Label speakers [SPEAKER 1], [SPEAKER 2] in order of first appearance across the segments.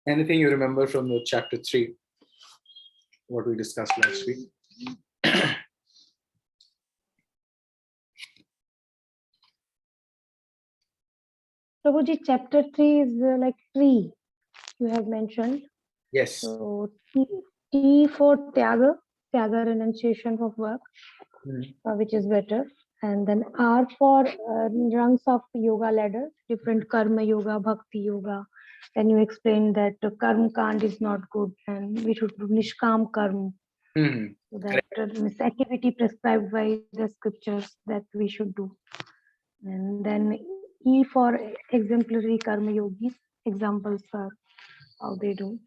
[SPEAKER 1] Anything you remember from the chapter 3, what we discussed last week?
[SPEAKER 2] Prabhuji, chapter 3 is like tree you have mentioned.
[SPEAKER 1] Yes.
[SPEAKER 2] So T for Tyaga, renunciation of work, which is better. And then R for rungs of yoga ladder, different karma yoga, bhakti yoga. Then you explain that karma kand is not good and we should do nishkam karma. So that is activity prescribed by the scriptures that we should do. And then E for exemplary karma yogis, examples are how they do.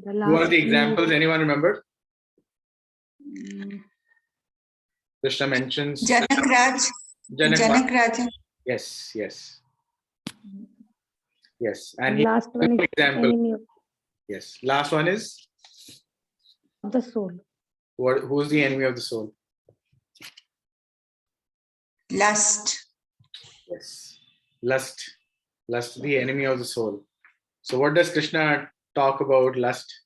[SPEAKER 2] The last
[SPEAKER 1] Who are the examples? Anyone remember? Krishna mentions
[SPEAKER 3] Janakraj.
[SPEAKER 1] Yes.
[SPEAKER 2] And last one is
[SPEAKER 1] example.
[SPEAKER 2] enemy of
[SPEAKER 1] Yes. Last one is
[SPEAKER 2] the soul.
[SPEAKER 1] Who is the enemy of the soul?
[SPEAKER 3] Lust.
[SPEAKER 1] Yes. Lust, the enemy of the soul. So what does Krishna talk about lust?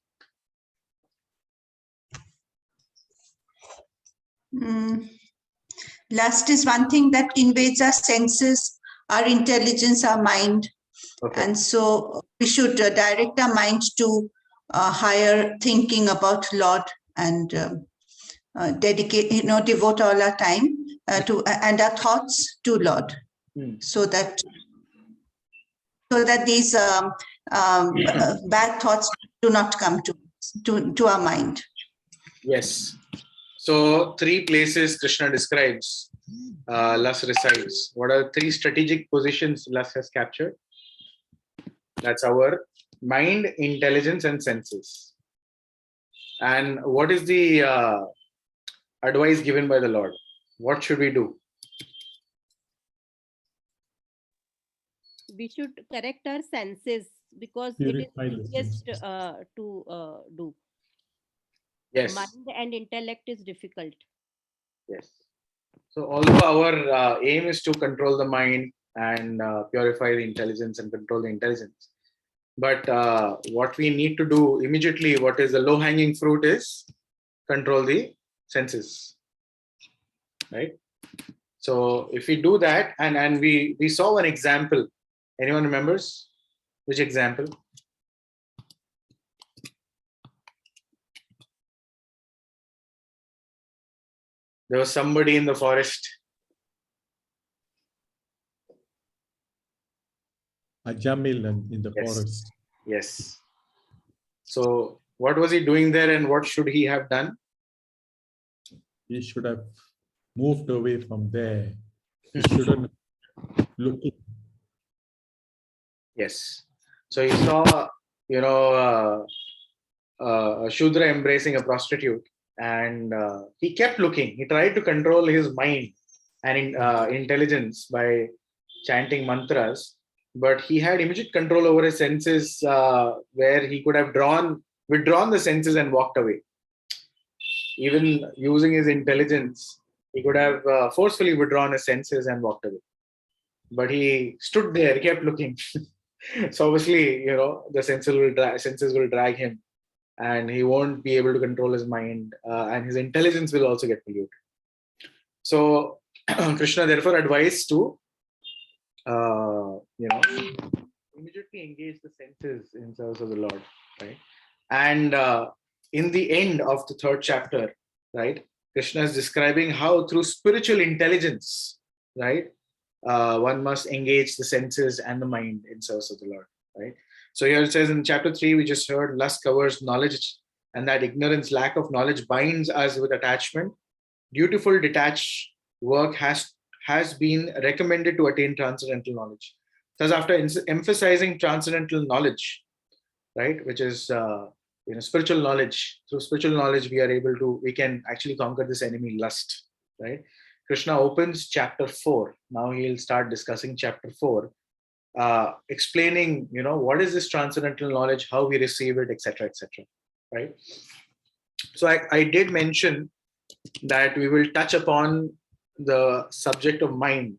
[SPEAKER 3] Lust is one thing that invades our senses, our intelligence, our mind. Okay. And so we should direct our mind to higher thinking about Lord and dedicate, devote all our time to and our thoughts to Lord, so that these bad thoughts do not come to our mind.
[SPEAKER 1] Yes. So 3 places Krishna describes lust resides. What are 3 strategic positions lust has captured? That's our mind, intelligence, and senses. And what is the advice given by the Lord? What should we do?
[SPEAKER 4] We should correct our senses because it is easiest to do.
[SPEAKER 1] Yes.
[SPEAKER 4] Mind and intellect is difficult.
[SPEAKER 1] Yes. So although our aim is to control the mind and purify the intelligence and control the intelligence, but what we need to do immediately, what is the low-hanging fruit, is control the senses, right? So if we do that, and we saw an example. Anyone remembers which example? There was somebody in the forest.
[SPEAKER 5] A Jamil in the forest.
[SPEAKER 1] Yes. So what was he doing there and what should he have done?
[SPEAKER 5] He should have moved away from there. He shouldn't look at.
[SPEAKER 1] Yes. So he saw, a Shudra embracing a prostitute, and he kept looking. He tried to control his mind and intelligence by chanting mantras, but he had immediate control over his senses, where he could have withdrawn the senses and walked away. Even using his intelligence, he could have forcefully withdrawn his senses and walked away. But he stood there, kept looking. So obviously, the senses will drag him, and he won't be able to control his mind, and his intelligence will also get polluted. So Krishna therefore advised to, immediately engage the senses in service of the Lord, right? And in the end of the 3rd chapter, right, Krishna is describing how through spiritual intelligence, right, one must engage the senses and the mind in service of the Lord, right? So here it says in chapter 3, we just heard lust covers knowledge, and that ignorance, lack of knowledge binds us with attachment. Dutiful detached work has been recommended to attain transcendental knowledge. Thus, after emphasizing transcendental knowledge, right, which is spiritual knowledge, through spiritual knowledge we can actually conquer this enemy lust, right? Krishna opens chapter 4. Now he'll start discussing chapter 4, explaining, what is this transcendental knowledge, how we receive it, etc., right? So I did mention that we will touch upon the subject of mind.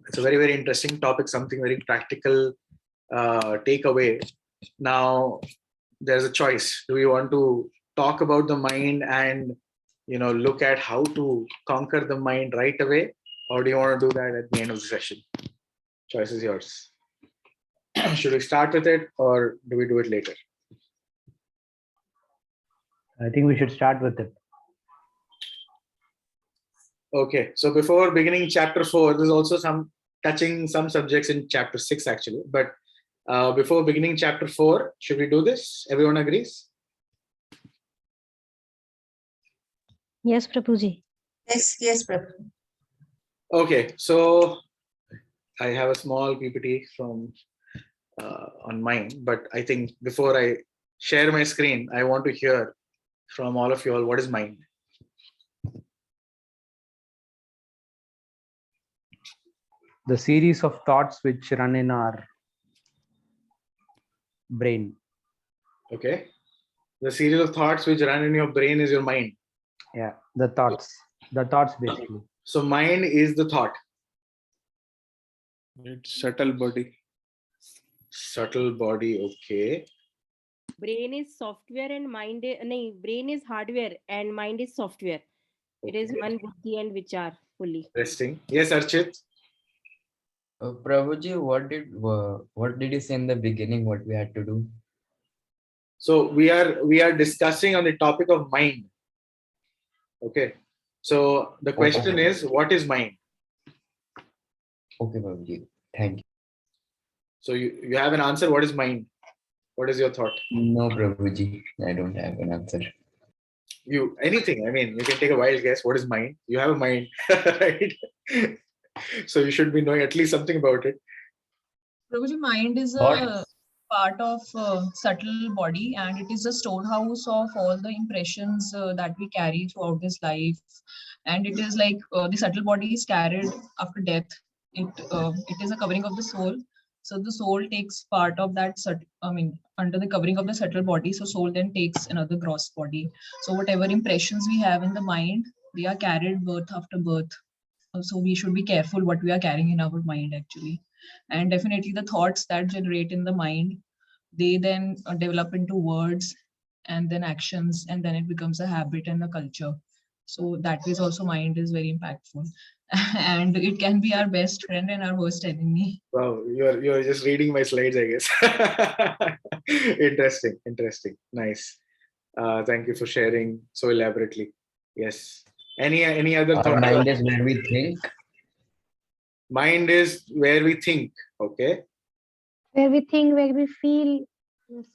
[SPEAKER 1] It's a very, very interesting topic, something very practical takeaway. Now there's a choice. Do we want to talk about the mind and look at how to conquer the mind right away, or do you want to do that at the end of the session? Choice is yours. Should we start with it or do we do it later?
[SPEAKER 6] I think we should start with it.
[SPEAKER 1] Okay, so before beginning chapter 4, there's also touching some subjects in chapter 6 actually, but before beginning chapter 4, should we do this? Everyone agrees?
[SPEAKER 2] Yes, Prabhuji.
[SPEAKER 3] Yes, Prabhu.
[SPEAKER 1] Okay, so I have a small PPT from on mine, but I think before I share my screen, I want to hear from all of you all, what is mind?
[SPEAKER 6] The series of thoughts which run in our brain.
[SPEAKER 1] Okay, the series of thoughts which run in your brain is your mind.
[SPEAKER 6] Yeah, the thoughts basically.
[SPEAKER 1] So mind is the thought.
[SPEAKER 7] It's subtle body.
[SPEAKER 1] Subtle body, okay.
[SPEAKER 4] Brain is software and mind is, brain is hardware and mind is software. It is man, buddhi and vichar fully.
[SPEAKER 1] Interesting. Yes, Archit.
[SPEAKER 8] Prabhuji, what did you say in the beginning? What we had to do?
[SPEAKER 1] So we are discussing on the topic of mind. Okay. So the question is, what is mind?
[SPEAKER 8] Okay, Prabhuji. Thank you.
[SPEAKER 1] So you have an answer. What is mind? What is your thought?
[SPEAKER 8] No, Prabhuji, I don't have an answer.
[SPEAKER 1] Anything. I mean, you can take a wild guess. What is mind? You have a mind, right? So you should be knowing at least something about it.
[SPEAKER 9] Prabhuji, mind is a part of subtle body, and it is a storehouse of all the impressions that we carry throughout this life. And it is like the subtle body is carried after death. It is a covering of the soul. So the soul takes part of that, under the covering of the subtle body. So soul then takes another gross body. So whatever impressions we have in the mind, they are carried birth after birth. So we should be careful what we are carrying in our mind actually. And definitely the thoughts that generate in the mind, they then develop into words and then actions, and then it becomes a habit and a culture. So that is also mind is very impactful. And it can be our best friend and our worst enemy.
[SPEAKER 1] Wow, you're just reading my slides, I guess. Interesting. Nice. Thank you for sharing so elaborately. Yes. Any other thoughts?
[SPEAKER 8] Mind is where we think.
[SPEAKER 1] Mind is where we think. Okay.
[SPEAKER 2] Where we think, where we feel. Yes.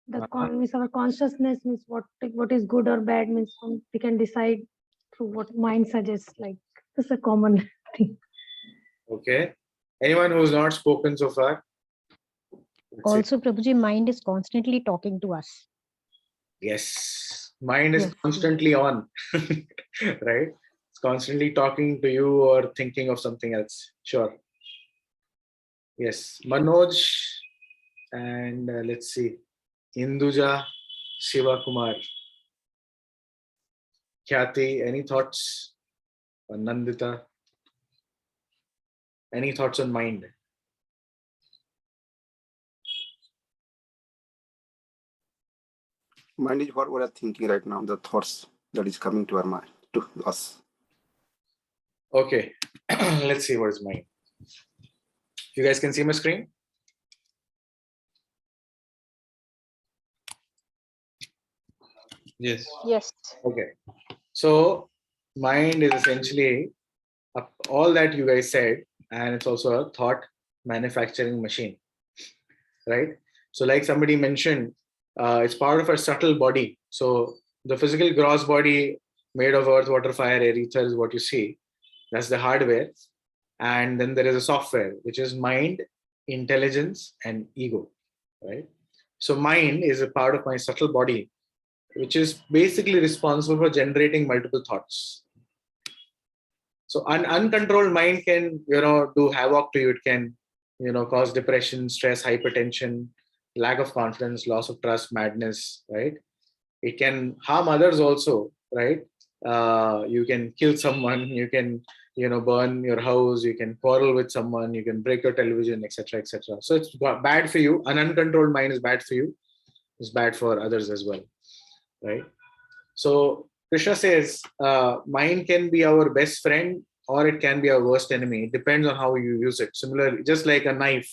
[SPEAKER 2] Means our consciousness means what is good or bad means we can decide through what mind suggests. Like this is a common thing.
[SPEAKER 1] Okay. Anyone who's not spoken so far?
[SPEAKER 10] Also, Prabhuji, mind is constantly talking to us.
[SPEAKER 1] Yes. Mind is constantly on. Right? It's constantly talking to you or thinking of something else. Sure. Yes. Manoj and let's see. Induja, Shiva Kumar. Khyati, any thoughts? Nandita, any thoughts on mind?
[SPEAKER 7] Mind is what we are thinking right now, the thoughts that is coming to our mind, to us.
[SPEAKER 1] Okay, let's see what is mind. You guys can see my screen?
[SPEAKER 7] Yes.
[SPEAKER 10] Yes.
[SPEAKER 1] Okay, so mind is essentially all that you guys said, and it's also a thought manufacturing machine, right? So like somebody mentioned, it's part of a subtle body. So the physical gross body made of earth, water, fire, air, ether is what you see. That's the hardware. And then there is a software, which is mind, intelligence, and ego, right? So mind is a part of my subtle body, which is basically responsible for generating multiple thoughts. So an uncontrolled mind can, do havoc to you. It can, cause depression, stress, hypertension, lack of confidence, loss of trust, madness, right? It can harm others also, right? You can kill someone, you can burn your house, you can quarrel with someone, you can break your television, etc., etc. So it's bad for you. An uncontrolled mind is bad for you. It's bad for others as well, right? So Krishna says, mind can be our best friend or it can be our worst enemy. It depends on how you use it. Similarly, just like a knife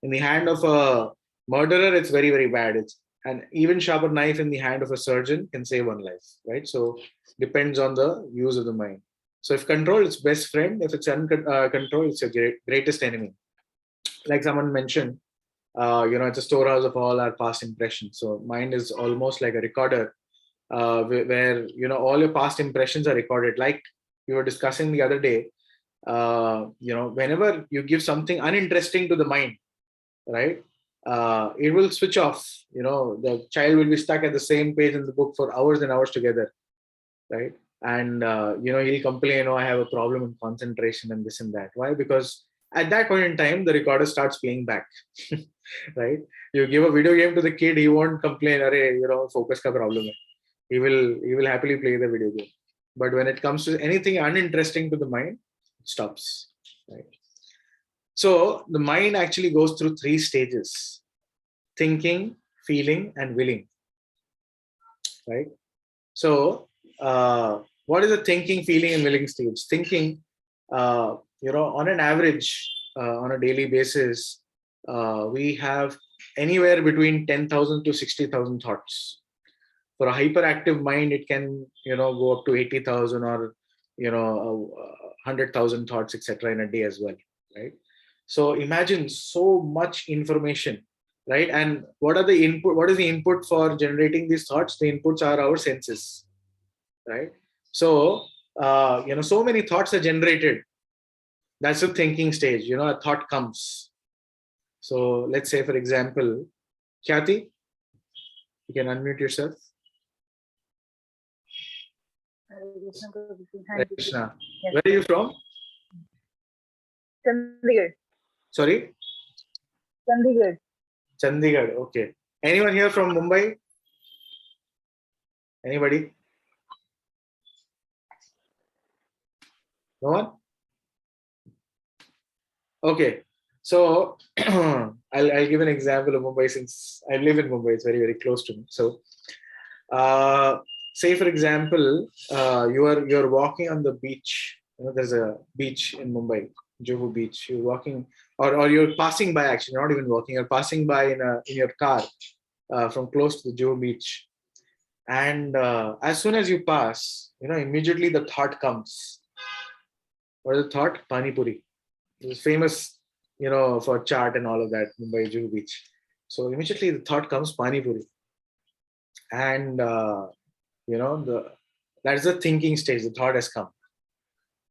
[SPEAKER 1] in the hand of a murderer, it's very, very bad. It's an even sharper knife in the hand of a surgeon can save one life, right? So depends on the use of the mind. So if control, it's best friend. If it's uncontrolled, it's your greatest enemy. Like someone mentioned, it's a storehouse of all our past impressions. So mind is almost like a recorder where all your past impressions are recorded. Like we were discussing the other day, whenever you give something uninteresting to the mind, right, it will switch off. The child will be stuck at the same page in the book for hours and hours together, right? And he'll complain, I have a problem in concentration and this and that. Why? Because at that point in time, the recorder starts playing back. Right? You give a video game to the kid, he won't complain, focus ka problem hai. He will happily play the video game. But when it comes to anything uninteresting to the mind, it stops. Right? So the mind actually goes through 3 stages: thinking, feeling, and willing. Right? So what is the thinking, feeling, and willing stage? Thinking, on an average, on a daily basis, we have anywhere between 10,000 to 60,000 thoughts. For a hyperactive mind, it can, go up to 80,000 or, 100,000 thoughts, etc. in a day as well, right? So imagine so much information, right? And what is the input for generating these thoughts? The inputs are our senses, right? So, so many thoughts are generated. That's the thinking stage. A thought comes. So let's say, for example, Khyati, you can unmute yourself. Krishna.
[SPEAKER 11] Yes.
[SPEAKER 1] Where are you from?
[SPEAKER 11] Chandigarh.
[SPEAKER 1] Sorry?
[SPEAKER 11] Chandigarh.
[SPEAKER 1] Chandigarh. Okay. Anyone here from Mumbai? Anybody? No one? Okay. So I'll give an example of Mumbai, since I live in Mumbai. It's very, very close to me. So say, for example, you're walking on the beach. There's a beach in Mumbai, Juhu Beach. You're walking, or you're passing by. Actually, not even walking. You're passing by in your car from close to the Juhu Beach, and as soon as you pass, immediately the thought comes. What is the thought? Pani Puri. It's famous, for chaat and all of that, Mumbai Juhu Beach. So immediately the thought comes, Pani Puri, and that's the thinking stage. The thought has come.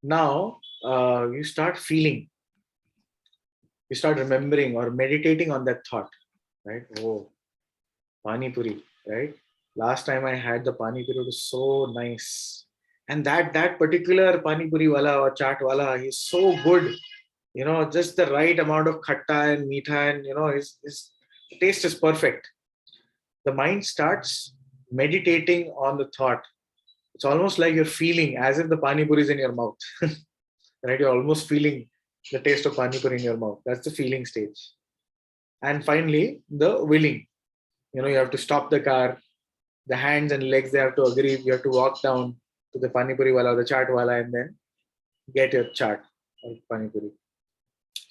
[SPEAKER 1] Now you start feeling, you start remembering or meditating on that thought, right? Oh, Pani Puri, right? Last time I had the Pani Puri, it was so nice. And that particular Pani Puri wala or chaat wala, he's so good, just the right amount of khatta and meetha, and his taste is perfect. The mind starts meditating on the thought. It's almost like you're feeling as if the Pani Puri is in your mouth. Right? You're almost feeling the taste of Pani Puri in your mouth. That's the feeling stage. And finally, the willing. You have to stop the car. The hands and legs, they have to agree. You have to walk down to the Pani Puri wala or the chaat wala and then get your chaat or Pani Puri.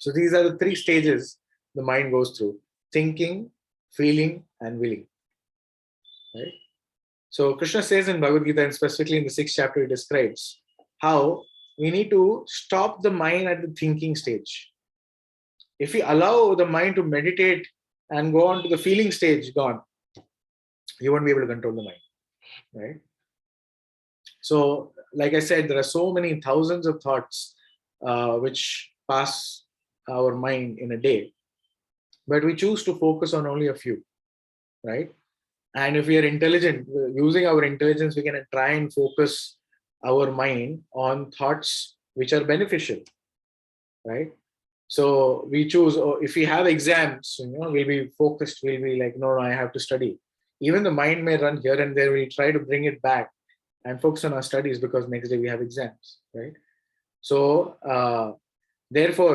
[SPEAKER 1] So these are the 3 stages the mind goes through: thinking, feeling, and willing. Right? So Krishna says in Bhagavad Gita, and specifically in the 6th chapter, he describes how we need to stop the mind at the thinking stage. If we allow the mind to meditate and go on to the feeling stage, gone, you won't be able to control the mind, right? So, like I said, there are so many thousands of thoughts which pass our mind in a day, but we choose to focus on only a few, right? And if we are intelligent, using our intelligence, we can try and focus our mind on thoughts which are beneficial, right? So we choose, or if we have exams, we'll be focused, we'll be like, no, I have to study. Even the mind may run here and there, we'll try to bring it back and focus on our studies because next day we have exams, right? So therefore,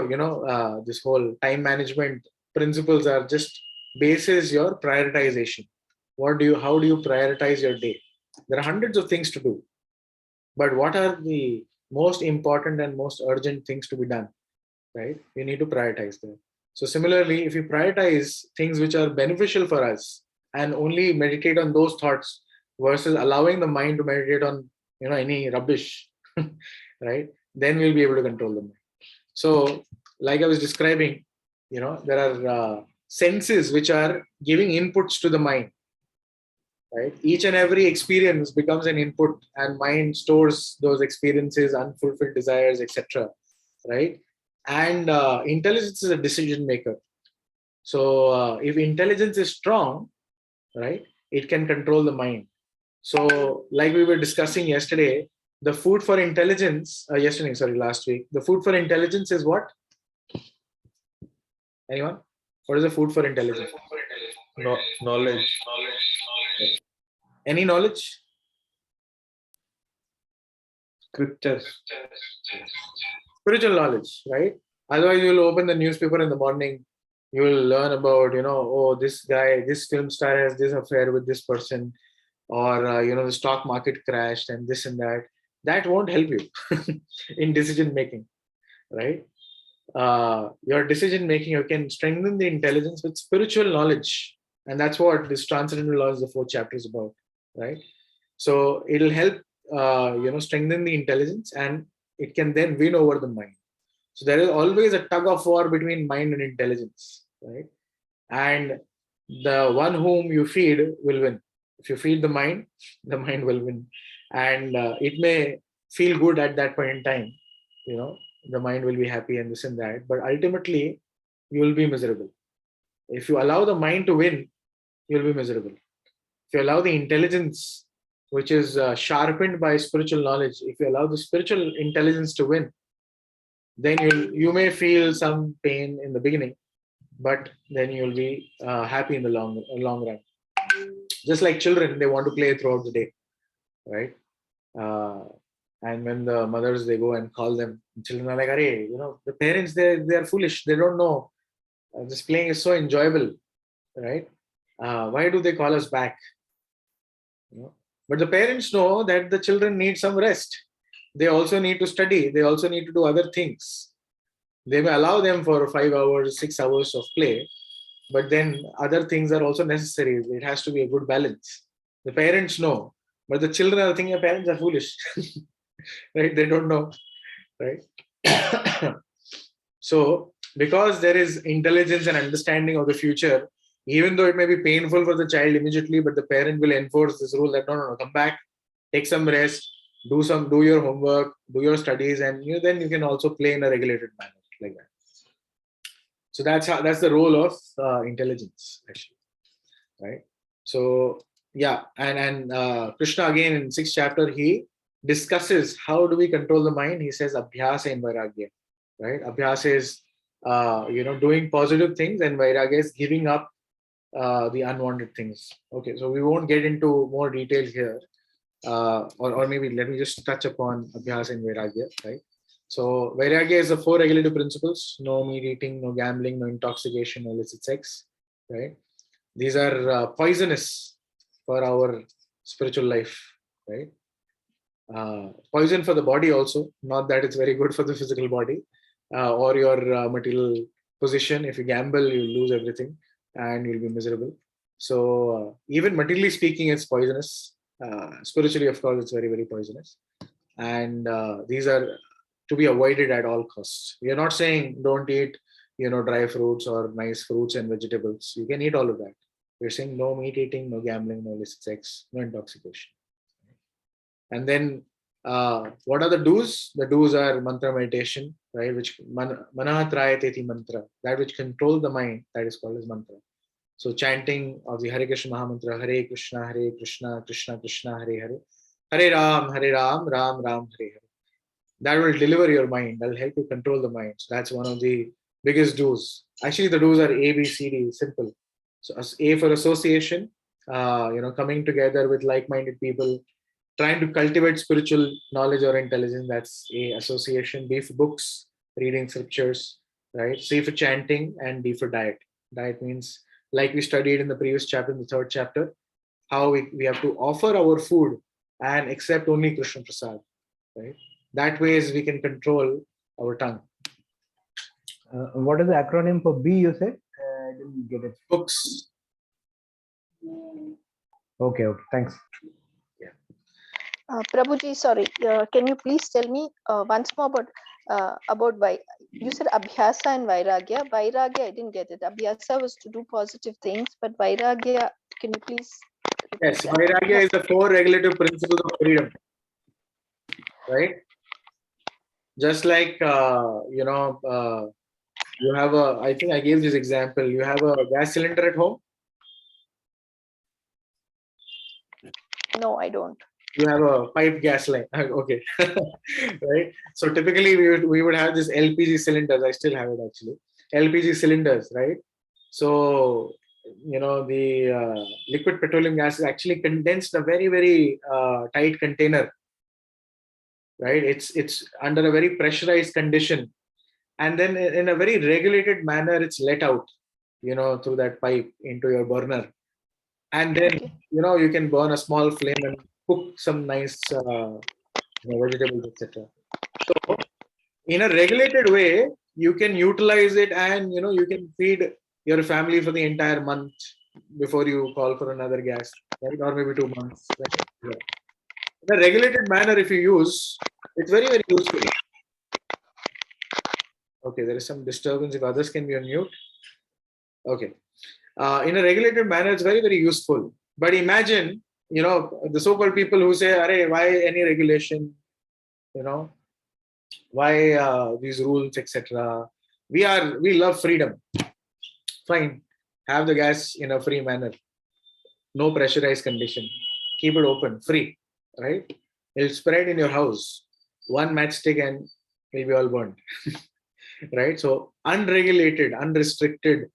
[SPEAKER 1] this whole time management principles are just bases your prioritization. How do you prioritize your day? There are hundreds of things to do, but what are the most important and most urgent things to be done, right? You need to prioritize them. So similarly, if you prioritize things which are beneficial for us and only meditate on those thoughts versus allowing the mind to meditate on any rubbish, right? Then we'll be able to control the mind. So like I was describing, there are senses which are giving inputs to the mind, right? Each and every experience becomes an input, and mind stores those experiences, unfulfilled desires, etc., right? And intelligence is a decision maker. So if intelligence is strong, right, it can control the mind. So like we were discussing yesterday, the food for intelligence, last week, the food for intelligence is what? Anyone? What is the food for intelligence?
[SPEAKER 5] Knowledge.
[SPEAKER 1] Any knowledge?
[SPEAKER 5] Scriptures.
[SPEAKER 1] Spiritual knowledge, right? Otherwise, you will open the newspaper in the morning, you will learn about, oh, this guy, this film star has this affair with this person, or, the stock market crashed and this and that. That won't help you in decision making, right? Your decision making, you can strengthen the intelligence with spiritual knowledge. And that's what this Transcendental Knowledge, the 4th chapter, is about, right? So it'll help, strengthen the intelligence, and it can then win over the mind. So there is always a tug of war between mind and intelligence, right? And the one whom you feed will win. If you feed the mind will win. And it may feel good at that point in time, the mind will be happy and this and that, but ultimately you will be miserable. If you allow the mind to win, you will be miserable. If you allow the intelligence, which is sharpened by spiritual knowledge, if you allow the spiritual intelligence to win, then you may feel some pain in the beginning, but then you'll be happy in the long run. Just like children, they want to play throughout the day, right? And when the mothers, they go and call them, children are like, "Arey, the parents, they are foolish. They don't know. This playing is so enjoyable, right? Why do they call us back?" But the parents know that the children need some rest. They also need to study. They also need to do other things. They may allow them for 5 hours, 6 hours of play, but then other things are also necessary. It has to be a good balance. The parents know, but the children are thinking parents are foolish, right? They don't know, right? So because there is intelligence and understanding of the future, even though it may be painful for the child immediately, but the parent will enforce this rule that no, come back, take some rest, do your homework, do your studies, and then you can also play in a regulated manner, like that. So that's the role of intelligence, actually, right? So yeah, and Krishna again in 6th chapter, he discusses how do we control the mind. He says abhyasa and vairagya, right? Abhyasa is doing positive things, and vairagya is giving up the unwanted things. Okay, so we won't get into more detail here, or maybe let me just touch upon abhyasa and vairagya, right? So vairagya is the 4 regulative principles: no meat eating, no gambling, no intoxication, no illicit sex, right? These are poisonous for our spiritual life, right? Poison for the body also, not that it's very good for the physical body or your material position. If you gamble, you'll lose everything and you'll be miserable. So even materially speaking, it's poisonous. Spiritually, of course, it's very, very poisonous. And these are to be avoided at all costs. We are not saying don't eat, dry fruits or nice fruits and vegetables. You can eat all of that. We're saying no meat eating, no gambling, no illicit sex, no intoxication. And then what are the do's? The do's are mantra meditation, right? Which manaha trayateti mantra, that which controls the mind, that is called as mantra. So chanting of the Hare Krishna Mahamantra, Hare Krishna, Krishna Krishna, Hare Hare, Hare Ram, Ram Ram, Hare Hare. That will deliver your mind. That will help you control the mind. So that's one of the biggest do's. Actually, the do's are A, B, C, D, simple. So A for association, coming together with like-minded people, trying to cultivate spiritual knowledge or intelligence, that's A, association. B for books, reading scriptures, right? C for chanting, and D for diet. Diet means, like we studied in the previous chapter, in the third chapter, how we have to offer our food and accept only Krishna Prasad, right? That way is we can control our tongue.
[SPEAKER 6] What is the acronym for B, you said? I didn't get it.
[SPEAKER 1] Books.
[SPEAKER 6] Okay, thanks.
[SPEAKER 12] Prabhuji, sorry, can you please tell me once more about why you said Abhyasa and Vairagya? Vairagya, I didn't get it. Abhyasa was to do positive things, but Vairagya, can you please?
[SPEAKER 1] Yes, Vairagya is the 4 regulative principles of freedom, right? Just like, you have I think I gave this example. You have a gas cylinder at home?
[SPEAKER 12] No, I don't.
[SPEAKER 1] You have a pipe gas line. Okay. Right. So typically we would have this LPG cylinders. I still have it actually. LPG cylinders, right? So, the liquid petroleum gas is actually condensed in a very, very tight container, right? It's under a very pressurized condition. And then in a very regulated manner, it's let out, through that pipe into your burner. And then, you can burn a small flame and cook some nice vegetables, etc. So in a regulated way, you can utilize it and, you can feed your family for the entire month before you call for another gas, right? Or maybe 2 months. Right? Yeah. In a regulated manner, if you use, it's very, very useful. Okay, there is some disturbance. If others can be on mute. Okay. In a regulated manner, it's very, very useful. But imagine, the so-called people who say, "Arey, why any regulation? Why these rules, etc." We love freedom. Fine, have the gas in a free manner. No pressurized condition. Keep it open, free, right? It'll spread in your house. One matchstick and it'll be all burnt. Right? So unregulated, unrestricted,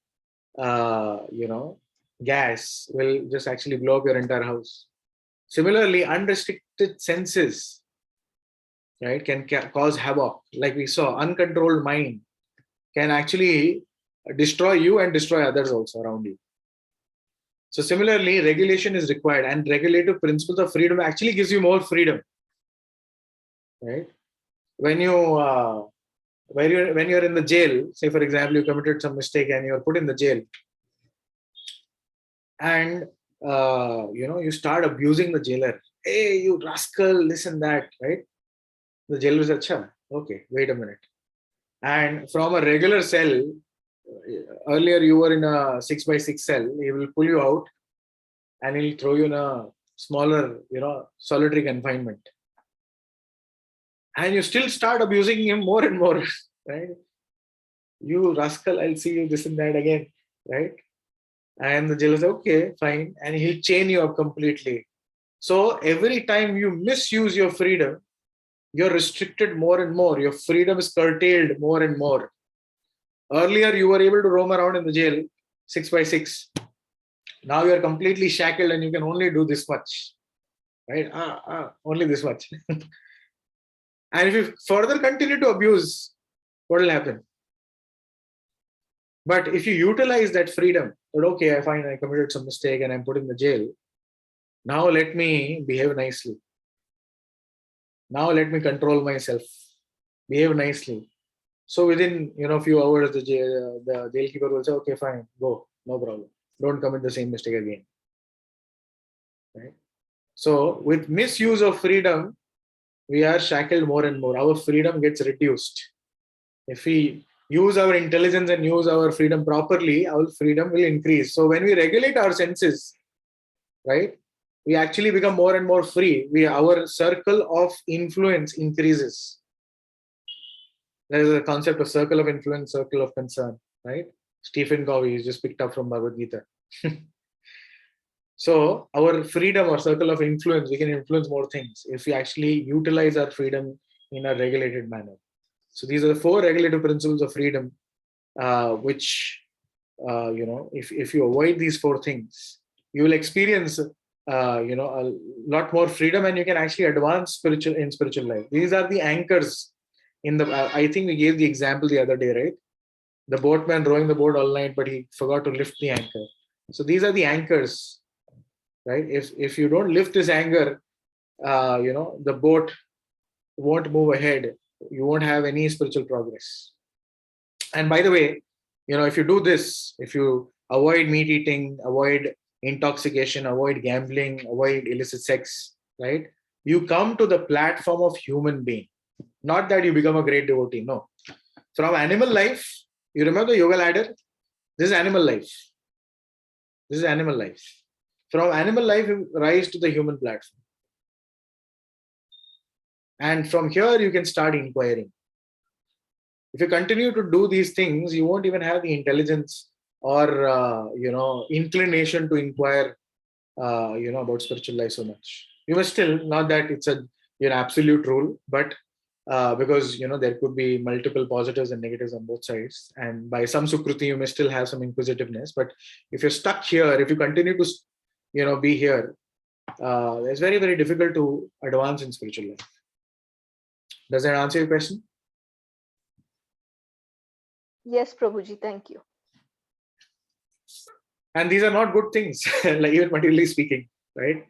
[SPEAKER 1] gas will just actually blow up your entire house. Similarly, unrestricted senses, right, can cause havoc. Like we saw, uncontrolled mind can actually destroy you and destroy others also around you. So similarly, regulation is required, and regulative principles of freedom actually gives you more freedom, right? When you're in the jail, say for example, you committed some mistake and you're put in the jail, and you start abusing the jailer. Hey, you rascal, this and that, right? The jailer is acha. Okay, wait a minute. And from a regular cell, earlier you were in a 6x6 cell, he will pull you out and he'll throw you in a smaller, solitary confinement. And you still start abusing him more and more, right? You rascal, I'll see you this and that again, right? And the jailer says, okay, fine. And he'll chain you up completely. So every time you misuse your freedom, you're restricted more and more. Your freedom is curtailed more and more. Earlier, you were able to roam around in the jail 6x6. Now you're completely shackled and you can only do this much, right? Only this much. And if you further continue to abuse, what will happen? But if you utilize that freedom, that okay, I find I committed some mistake and I'm put in the jail. Now let me behave nicely. Now let me control myself, behave nicely. So within a few hours, the jailkeeper will say, okay, fine, go, no problem. Don't commit the same mistake again. Right? So with misuse of freedom, we are shackled more and more. Our freedom gets reduced. If we use our intelligence and use our freedom properly, our freedom will increase. So when we regulate our senses, right, we actually become more and more free. Our circle of influence increases. There is a concept of circle of influence, circle of concern, right? Stephen Covey is just picked up from Bhagavad Gita. So our freedom or circle of influence, we can influence more things if we actually utilize our freedom in a regulated manner. So these are the 4 regulative principles of freedom, which, if you avoid these 4 things, you will experience a lot more freedom, and you can actually advance spiritual life. These are the anchors in the, I think we gave the example the other day, right? The boatman rowing the boat all night, but he forgot to lift the anchor. So these are the anchors, right? If you don't lift this anchor, the boat won't move ahead. You won't have any spiritual progress. And by the way, if you do this, if you avoid meat eating, avoid intoxication, avoid gambling, avoid illicit sex, right? You come to the platform of human being. Not that you become a great devotee, no. From animal life, you remember the yoga ladder? This is animal life. This is animal life. From animal life, you rise to the human platform. And from here, you can start inquiring. If you continue to do these things, you won't even have the intelligence or, inclination to inquire, about spiritual life so much. You must still, not that it's an absolute rule, but because, there could be multiple positives and negatives on both sides. And by some Sukruti, you may still have some inquisitiveness. But if you're stuck here, if you continue to, be here, it's very, very difficult to advance in spiritual life. Does that answer your question?
[SPEAKER 12] Yes, Prabhuji, thank you.
[SPEAKER 1] And these are not good things, like even materially speaking, right?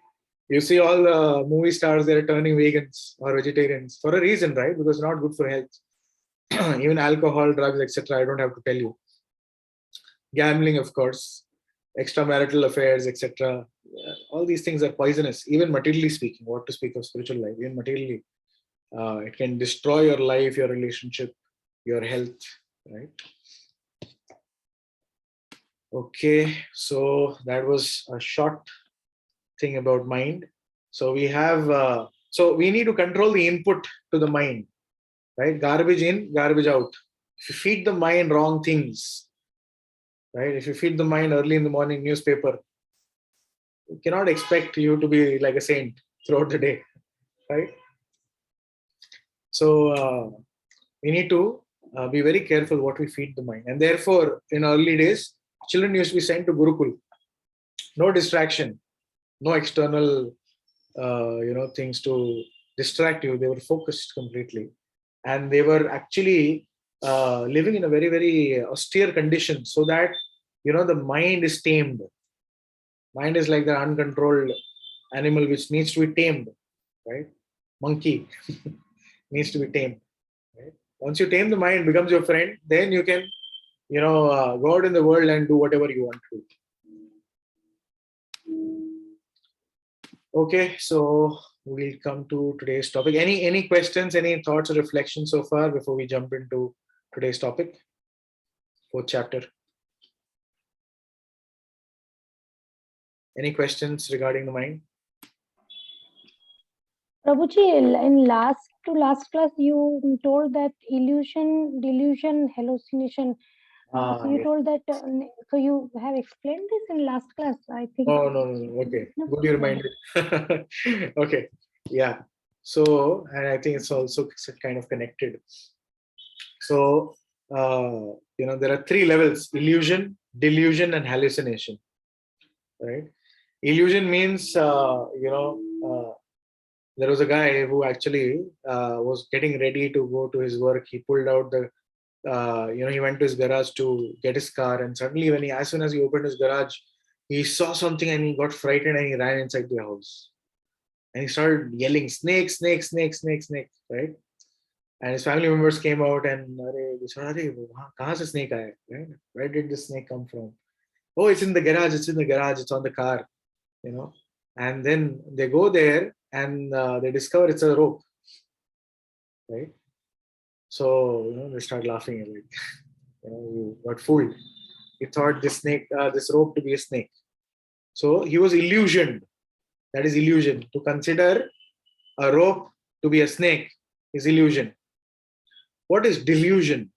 [SPEAKER 1] You see all the movie stars, they're turning vegans or vegetarians for a reason, right? Because it's not good for health. Even alcohol, drugs, etc. I don't have to tell you. Gambling, of course, extramarital affairs, etc. All these things are poisonous, even materially speaking. What to speak of spiritual life? Even materially, it can destroy your life, your relationship, your health, right? Okay, so that was a short thing about mind. So we have, so we need to control the input to the mind, right? Garbage in, garbage out. If you feed the mind wrong things, right? If you feed the mind early in the morning newspaper, you cannot expect you to be like a saint throughout the day, right? So we need to be very careful what we feed the mind. And therefore, in early days, children used to be sent to Gurukul. No distraction, no external, things to distract you. They were focused completely. And they were actually living in a very, very austere condition so that, the mind is tamed. Mind is like the uncontrolled animal which needs to be tamed, right? Monkey needs to be tamed. Right? Once you tame the mind, becomes your friend, then you can, go out in the world and do whatever you want to do. Okay, so we'll come to today's topic. Any questions, any thoughts or reflections so far before we jump into today's topic? 4th chapter. Any questions regarding the mind?
[SPEAKER 2] Prabhuji, in last class, you told that illusion, delusion, hallucination. So you told that, so you have explained this in last class, I think.
[SPEAKER 1] Oh, no. Okay, good you reminded. Okay, yeah. So, and I think it's also kind of connected. So, there are 3 levels: illusion, delusion, and hallucination, right? Illusion means, there was a guy who actually was getting ready to go to his work. He pulled out the, he went to his garage to get his car, and suddenly as soon as he opened his garage, he saw something and he got frightened and he ran inside the house. And he started yelling, snake, snake, snake, snake, snake, right? And his family members came out and they said, "Kahan se snake aaya?" Right? Where did the snake come from? Oh, it's in the garage, it's in the garage, it's on the car, And then they go there and they discover it's a rope, right? So, they start laughing at it. You got fooled. He thought this rope to be a snake. So he was illusioned. That is illusion. To consider a rope to be a snake is illusion. What is delusion?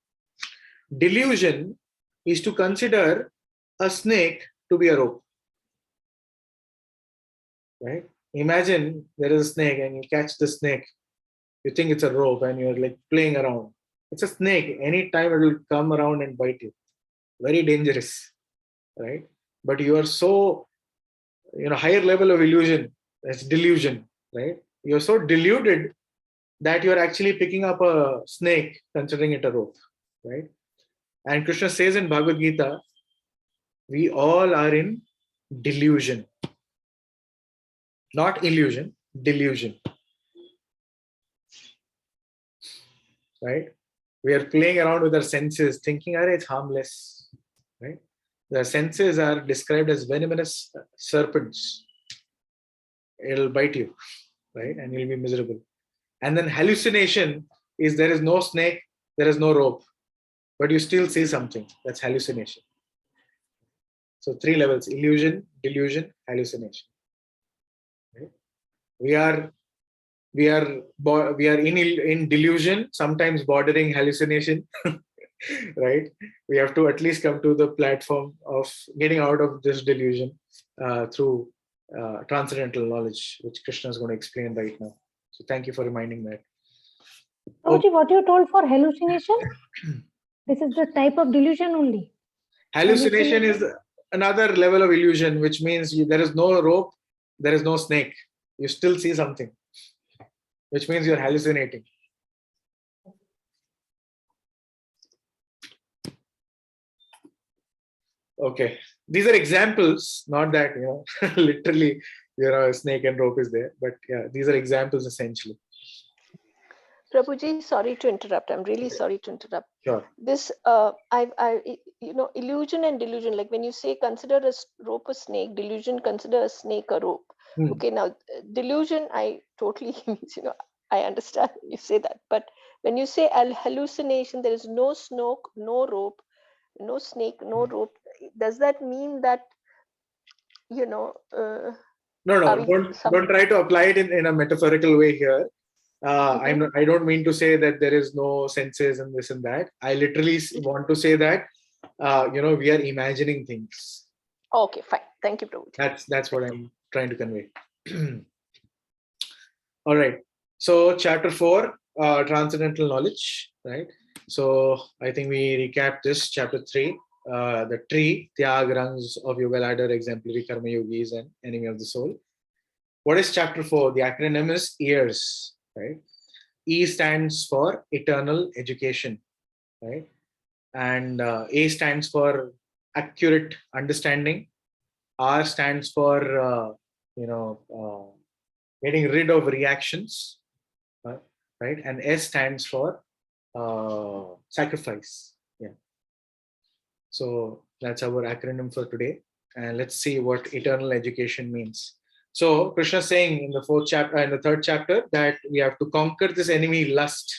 [SPEAKER 1] Delusion is to consider a snake to be a rope. Right? Imagine there is a snake and you catch the snake. You think it's a rope and you're like playing around. It's a snake. Anytime it will come around and bite you. Very dangerous, right? But you are so higher level of illusion. That's delusion, right? You're so deluded that you're actually picking up a snake, considering it a rope, right? And Krishna says in Bhagavad Gita, we all are in delusion. Not illusion, delusion. Right? We are playing around with our senses, thinking, it's harmless. Right? The senses are described as venomous serpents. It'll bite you, right? And you'll be miserable. And then hallucination is there is no snake, there is no rope, but you still see something. That's hallucination. So 3 levels: illusion, delusion, hallucination. Right? We are in delusion, sometimes bordering hallucination. Right? We have to at least come to the platform of getting out of this delusion through transcendental knowledge, which Krishna is going to explain right now. So thank you for reminding that.
[SPEAKER 2] Prabhuji, what you told for hallucination? This is the type of delusion only.
[SPEAKER 1] Hallucination is another level of illusion, which means there is no rope, there is no snake. You still see something, which means you're hallucinating. Okay, these are examples, not that literally a snake and rope is there, but yeah, these are examples essentially.
[SPEAKER 12] Prabhuji, sorry to interrupt. I'm really sorry to interrupt.
[SPEAKER 1] Sure.
[SPEAKER 12] This, illusion and delusion. Like when you say consider a rope a snake, delusion consider a snake a rope. Okay, now delusion, I totally means I understand you say that, but when you say hallucination, there is no snoke, no rope, no snake, no rope. Does that mean that
[SPEAKER 1] No, don't try to apply it in a metaphorical way here. I don't mean to say that there is no senses and this and that. I literally want to say that we are imagining things.
[SPEAKER 12] Okay, fine. Thank you, Prabhuji.
[SPEAKER 1] That's what I'm trying to convey. All right. So chapter 4, transcendental knowledge, right? So I think we recap this chapter 3, the tree, Tyag, rungs of yoga ladder, exemplary karma yogis and enemy of the soul. What is chapter 4? The acronym is EARS, right? E stands for eternal education, right? And A stands for accurate understanding. R stands for getting rid of reactions, right? And S stands for sacrifice. Yeah. So that's our acronym for today. And let's see what eternal education means. So Krishna is saying in the 4th chapter, in the 3rd chapter, that we have to conquer this enemy lust,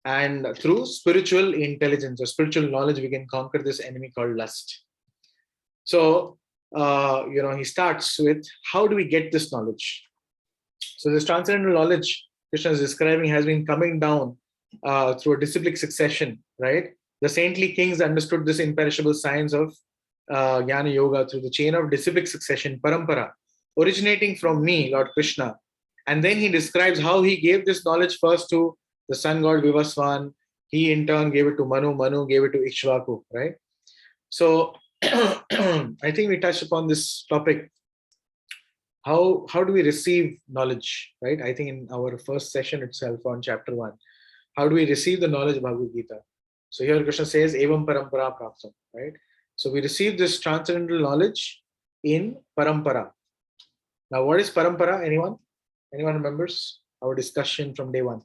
[SPEAKER 1] and through spiritual intelligence or spiritual knowledge, we can conquer this enemy called lust. So he starts with, how do we get this knowledge? So this transcendental knowledge Krishna is describing has been coming down through a disciplic succession, right? The saintly kings understood this imperishable science of Jnana Yoga through the chain of disciplic succession, parampara, originating from me, Lord Krishna. And then he describes how he gave this knowledge first to the sun god Vivasvān. He in turn gave it to Manu, Manu gave it to Ikṣvāku, right? So I think we touched upon this topic. How do we receive knowledge, right? I think in our first session itself on chapter 1, how do we receive the knowledge of Bhagavad Gita? So here Krishna says, evam parampara praptam, right? So we receive this transcendental knowledge in parampara. Now, what is parampara? Anyone? Anyone remembers our discussion from day 1?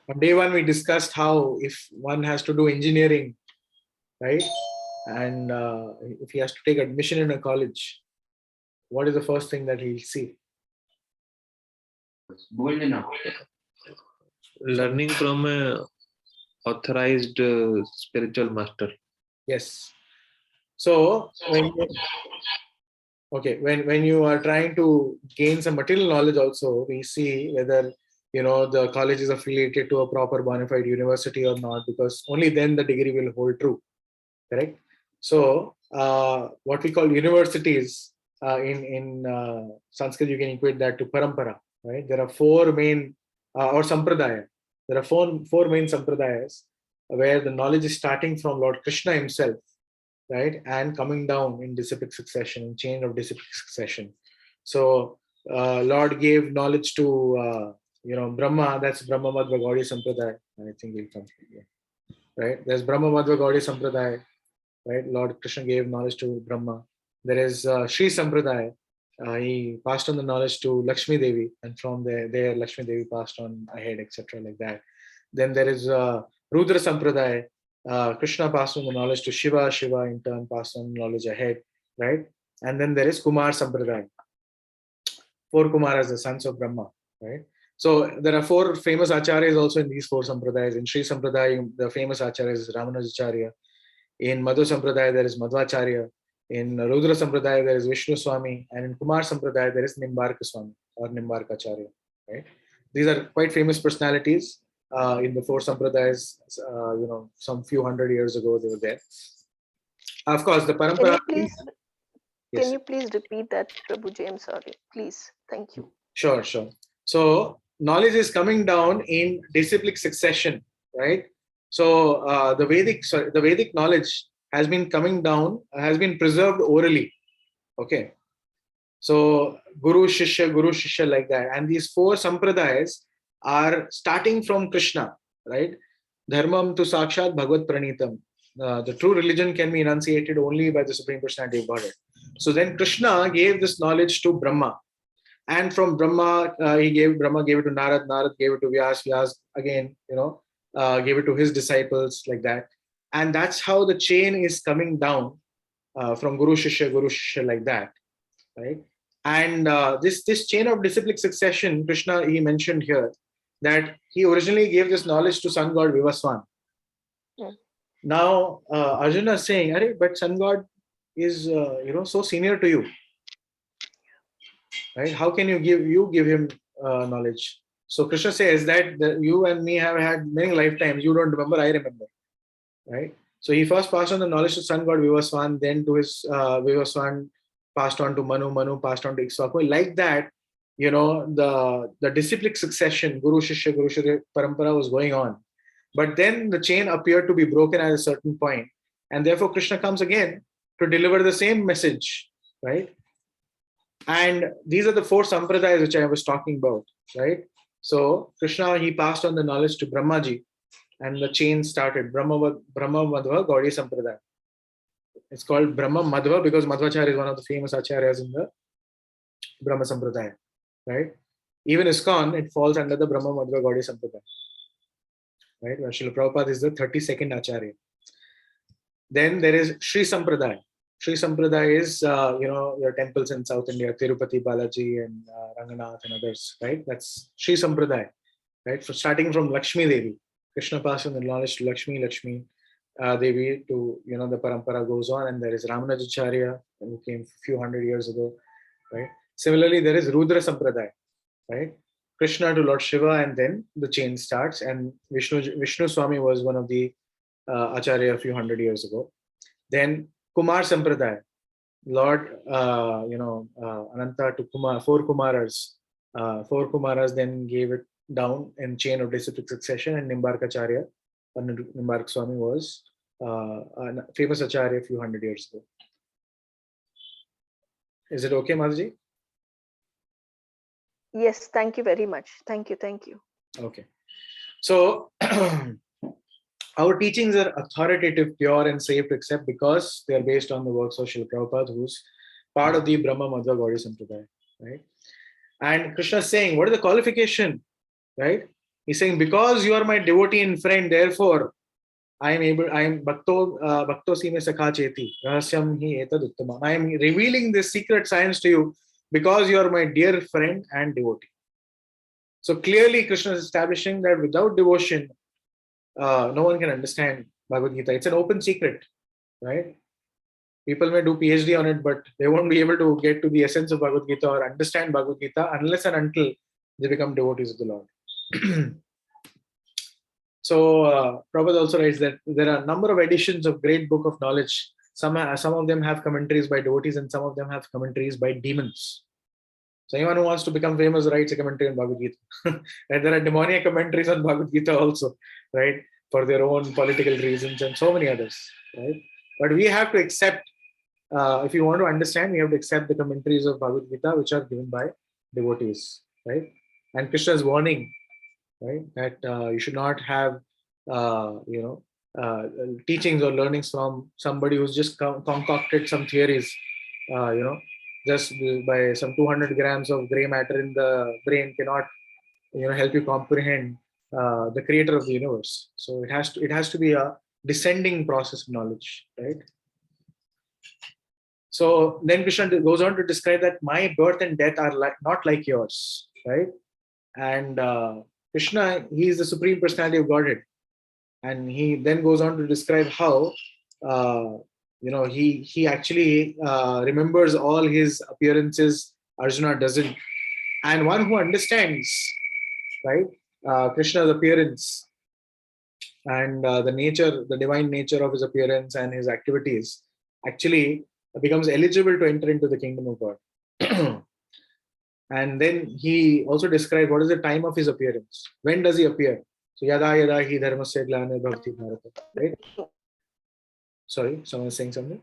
[SPEAKER 1] On day 1, we discussed how if one has to do engineering, right? And if he has to take admission in a college, what is the first thing that he'll see?
[SPEAKER 13] Learning from a authorized spiritual master.
[SPEAKER 1] Yes. So when you are trying to gain some material knowledge also, we see whether the college is affiliated to a proper bona fide university or not, because only then the degree will hold true. Correct? So what we call universities in Sanskrit, you can equate that to parampara, right? There are 4 main or sampradaya. There are four main sampradayas where the knowledge is starting from Lord Krishna himself, right, and coming down in disciplic succession, in chain of disciplic succession. So Lord gave knowledge to Brahma. That's Brahma Madhva Gaudiya Sampradaya. I think we'll come here, right? There's Brahma Madhva Gaudiya Sampradaya, right? Lord Krishna gave knowledge to Brahma. There is Śrī Sampradaya. He passed on the knowledge to Lakshmi Devi, and from there Lakshmi Devi passed on ahead, etc. like that. Then there is Rudra Sampradaya. Krishna passed on the knowledge to Shiva. Shiva in turn passed on knowledge ahead, right? And then there is Kumar Sampradaya. 4 Kumaras, the sons of Brahma, right? So there are 4 famous acharyas also in these 4 sampradayas. In Śrī Sampradaya, the famous acharya is Ramanujacharya. In Madhva Sampradaya, there is Madhvacharya. In Rudra Sampradaya, there is Vishnu Swami. And in Kumar Sampradaya, there is Nimbarka Swami or Nimbarkacharya, right? These are quite famous personalities in the 4 sampradayas. Some few hundred years ago, they were there. Of course, the parampara.
[SPEAKER 12] Can you please repeat that, Prabhuji? I'm sorry. Please. Thank you.
[SPEAKER 1] Sure. So knowledge is coming down in disciplic succession, right? So the Vedic knowledge has been coming down, has been preserved orally. Okay. So Guru Shishya like that. And these 4 sampradayas are starting from Krishna, right? Dharmam tu sakshat bhagavad pranitam. The true religion can be enunciated only by the Supreme Personality of Godhead. So then Krishna gave this knowledge to Brahma. And from Brahma, Brahma gave it to Narad, Narad gave it to Vyas, Vyas again, gave it to his disciples like that. And that's how the chain is coming down from Guru Shishya like that, right? And this chain of disciplic succession, Krishna, he mentioned here that he originally gave this knowledge to sun god Vivasvān.
[SPEAKER 12] Yeah.
[SPEAKER 1] Now Arjuna is saying, "Arey, but sun god is so senior to you, right? How can you give him knowledge?" So Krishna says that you and me have had many lifetimes. You don't remember, I remember, right? So he first passed on the knowledge to sun god Vivasvān, then to his Vivasvān passed on to Manu, Manu passed on to Ikṣvāku. Like that, the disciplic succession, Guru Shishya Parampara was going on. But then the chain appeared to be broken at a certain point. And therefore Krishna comes again to deliver the same message, right? And these are the 4 sampradayas which I was talking about, right? So Krishna, he passed on the knowledge to Brahmaji, and the chain started. Brahma Madhva Gaudiya Sampradaya. It's called Brahma Madhva because Madhvacharya is one of the famous acharyas in the Brahma Sampradaya, right? Even ISKCON, it falls under the Brahma Madhva Gaudiya Sampradaya, right? Where Srila Prabhupada is the 32nd acharya. Then there is Śrī Sampradaya. Śrī Sampradaya is, your temples in South India, Tirupati, Balaji, and Ranganath and others, right? That's Śrī Sampradaya, right? So starting from Lakshmi Devi. Krishna passed on the knowledge to Lakshmi Devi to, the parampara goes on, and there is Ramanujacharya, who came a few hundred years ago, right? Similarly, there is Rudra Sampradaya, right? Krishna to Lord Shiva, and then the chain starts, and Vishnu Swami was one of the acharya a few hundred years ago. Then Kumar Sampradaya, Lord, Ananta to Kumar, 4 Kumaras. 4 Kumaras then gave it down in chain of disciplic succession, and Nimbarkacharya, Nimbarka Swami was a famous acharya a few hundred years ago. Is it okay, Mataji?
[SPEAKER 12] Yes, thank you very much. Thank you.
[SPEAKER 1] Okay. So our teachings are authoritative, pure, and safe to accept because they are based on the works of Srila Prabhupada, who's part of the Brahma Madhva Gaudiya Sampradaya, right? And Krishna is saying, what is the qualification, right? He's saying, because you are my devotee and friend, therefore I am bhakto sime sakha cheti, rahasyam hi etad uttama. I am revealing this secret science to you because you are my dear friend and devotee. So clearly Krishna is establishing that without devotion, no one can understand Bhagavad Gita. It's an open secret, right? People may do PhD on it, but they won't be able to get to the essence of Bhagavad Gita or understand Bhagavad Gita unless and until they become devotees of the Lord. So Prabhupada also writes that there are a number of editions of great book of knowledge. Some of them have commentaries by devotees and some of them have commentaries by demons. So anyone who wants to become famous writes a commentary on Bhagavad Gita. And there are demoniac commentaries on Bhagavad Gita also, right? For their own political reasons and so many others, right? But we have to accept, if you want to understand, we have to accept the commentaries of Bhagavad Gita, which are given by devotees, right? And Krishna's warning, right? That you should not have, teachings or learnings from somebody who's just concocted some theories, just by some 200 grams of gray matter in the brain cannot, help you comprehend the creator of the universe. So it has to be a descending process of knowledge, right? So then Krishna goes on to describe that my birth and death are not like yours, right? And Krishna, he is the Supreme Personality of Godhead. And he then goes on to describe how, he actually remembers all his appearances. Arjuna doesn't. And one who understands, right, Krishna's appearance and the divine nature of his appearance and his activities, actually becomes eligible to enter into the kingdom of God. And then he also described what is the time of his appearance. When does he appear? So yada yada hi dharmasya glane bhavati bharata. Right? Sorry, someone is saying something?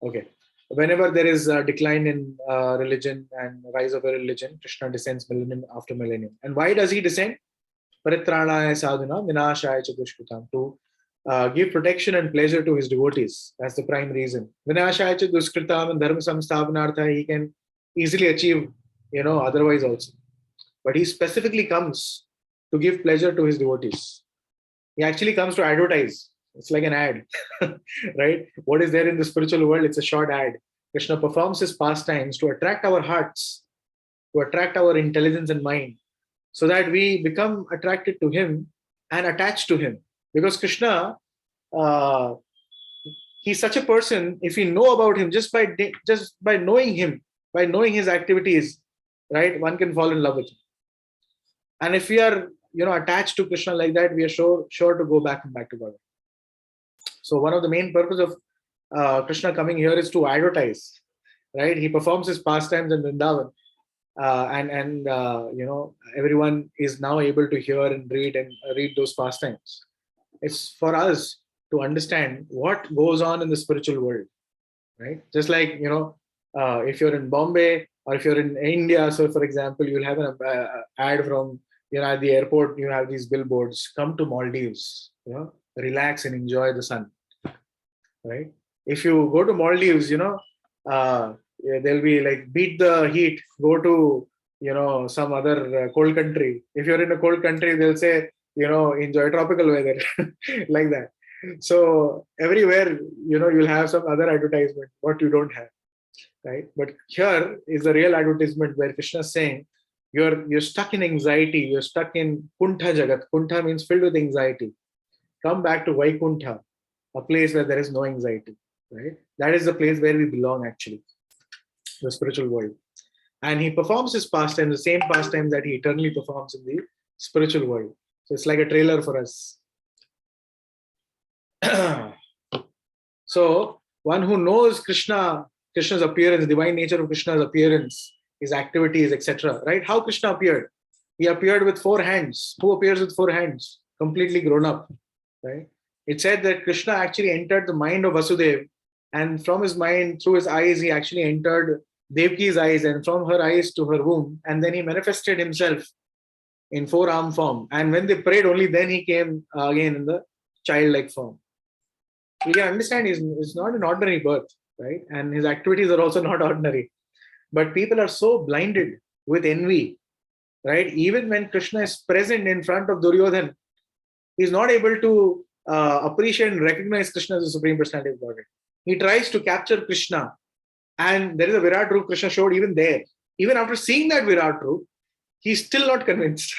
[SPEAKER 1] Okay. Whenever there is a decline in religion and rise of a religion, Krishna descends millennium after millennium. And why does he descend? Paritranaya sadhuna vinashaya cha dushkritam. To give protection and pleasure to his devotees. That's the prime reason. Vinashaya cha dushkritam and dharma samsthapanartha, he can easily achieve, otherwise also. But he specifically comes to give pleasure to his devotees. He actually comes to advertise. It's like an ad, right? What is there in the spiritual world? It's a short ad. Krishna performs his pastimes to attract our hearts, to attract our intelligence and mind, so that we become attracted to him and attached to him. Because Krishna, he's such a person, if we know about him, just by knowing him, by knowing his activities, right, one can fall in love with him. And if we are, attached to Krishna like that, we are sure to go back to God. So one of the main purpose of Krishna coming here is to advertise, right? He performs his pastimes in Vrindavan, and everyone is now able to hear and read those pastimes. It's for us to understand what goes on in the spiritual world, right? Just like, if you're in Bombay or if you're in India, so for example, you'll have an ad from, at the airport, you have these billboards, come to Maldives, relax and enjoy the sun, right? If you go to Maldives, they'll be like, beat the heat, go to, some other cold country. If you're in a cold country, they'll say, enjoy tropical weather, like that. So everywhere, you'll have some other advertisement, what you don't have, right? But here is the real advertisement where Krishna is saying, you're stuck in anxiety, you're stuck in Kuntha Jagat. Kuntha means filled with anxiety. Come back to Vaikuntha, a place where there is no anxiety, right? That is the place where we belong, actually, the spiritual world. And he performs his pastime, the same pastime that he eternally performs in the spiritual world. So it's like a trailer for us. So one who knows Krishna's appearance, divine nature of Krishna's appearance, his activities, etc. Right? How Krishna appeared? He appeared with 4 hands. Who appears with 4 hands? Completely grown up. Right? It said that Krishna actually entered the mind of Vasudeva, and from his mind, through his eyes, he actually entered Devaki's eyes, and from her eyes to her womb, and then he manifested himself in 4-arm form. And when they prayed, only then he came again in the childlike form. You can understand it's not an ordinary birth, right? And his activities are also not ordinary. But people are so blinded with envy, right? Even when Krishna is present in front of Duryodhan, he's not able to appreciate and recognize Krishna as the Supreme Personality of Godhead. He tries to capture Krishna, and there is a Virat Roop Krishna showed even there. Even after seeing that Virat Roop, he's still not convinced,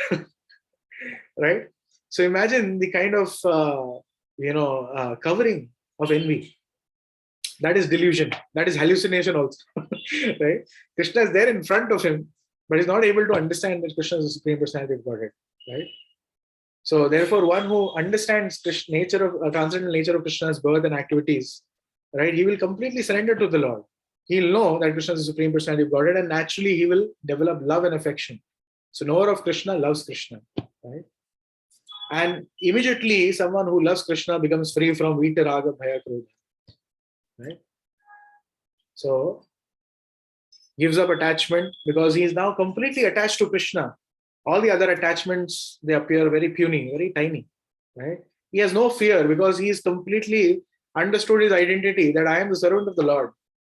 [SPEAKER 1] right? So imagine the kind of covering of envy. That is delusion. That is hallucination also, right? Krishna is there in front of him, but he's not able to understand that Krishna is the Supreme Personality of Godhead, right? So therefore, one who understands the transcendental nature of Krishna's birth and activities, right, he will completely surrender to the Lord. he'll know that Krishna is the Supreme Personality of Godhead, and naturally he will develop love and affection. So knower of Krishna loves Krishna, right? And immediately someone who loves Krishna becomes free from Vita, Raga, Bhaya, Krodha, right? So gives up attachment because he is now completely attached to Krishna. All the other attachments, they appear very puny, very tiny, right? He has no fear because he is completely understood his identity that I am the servant of the Lord.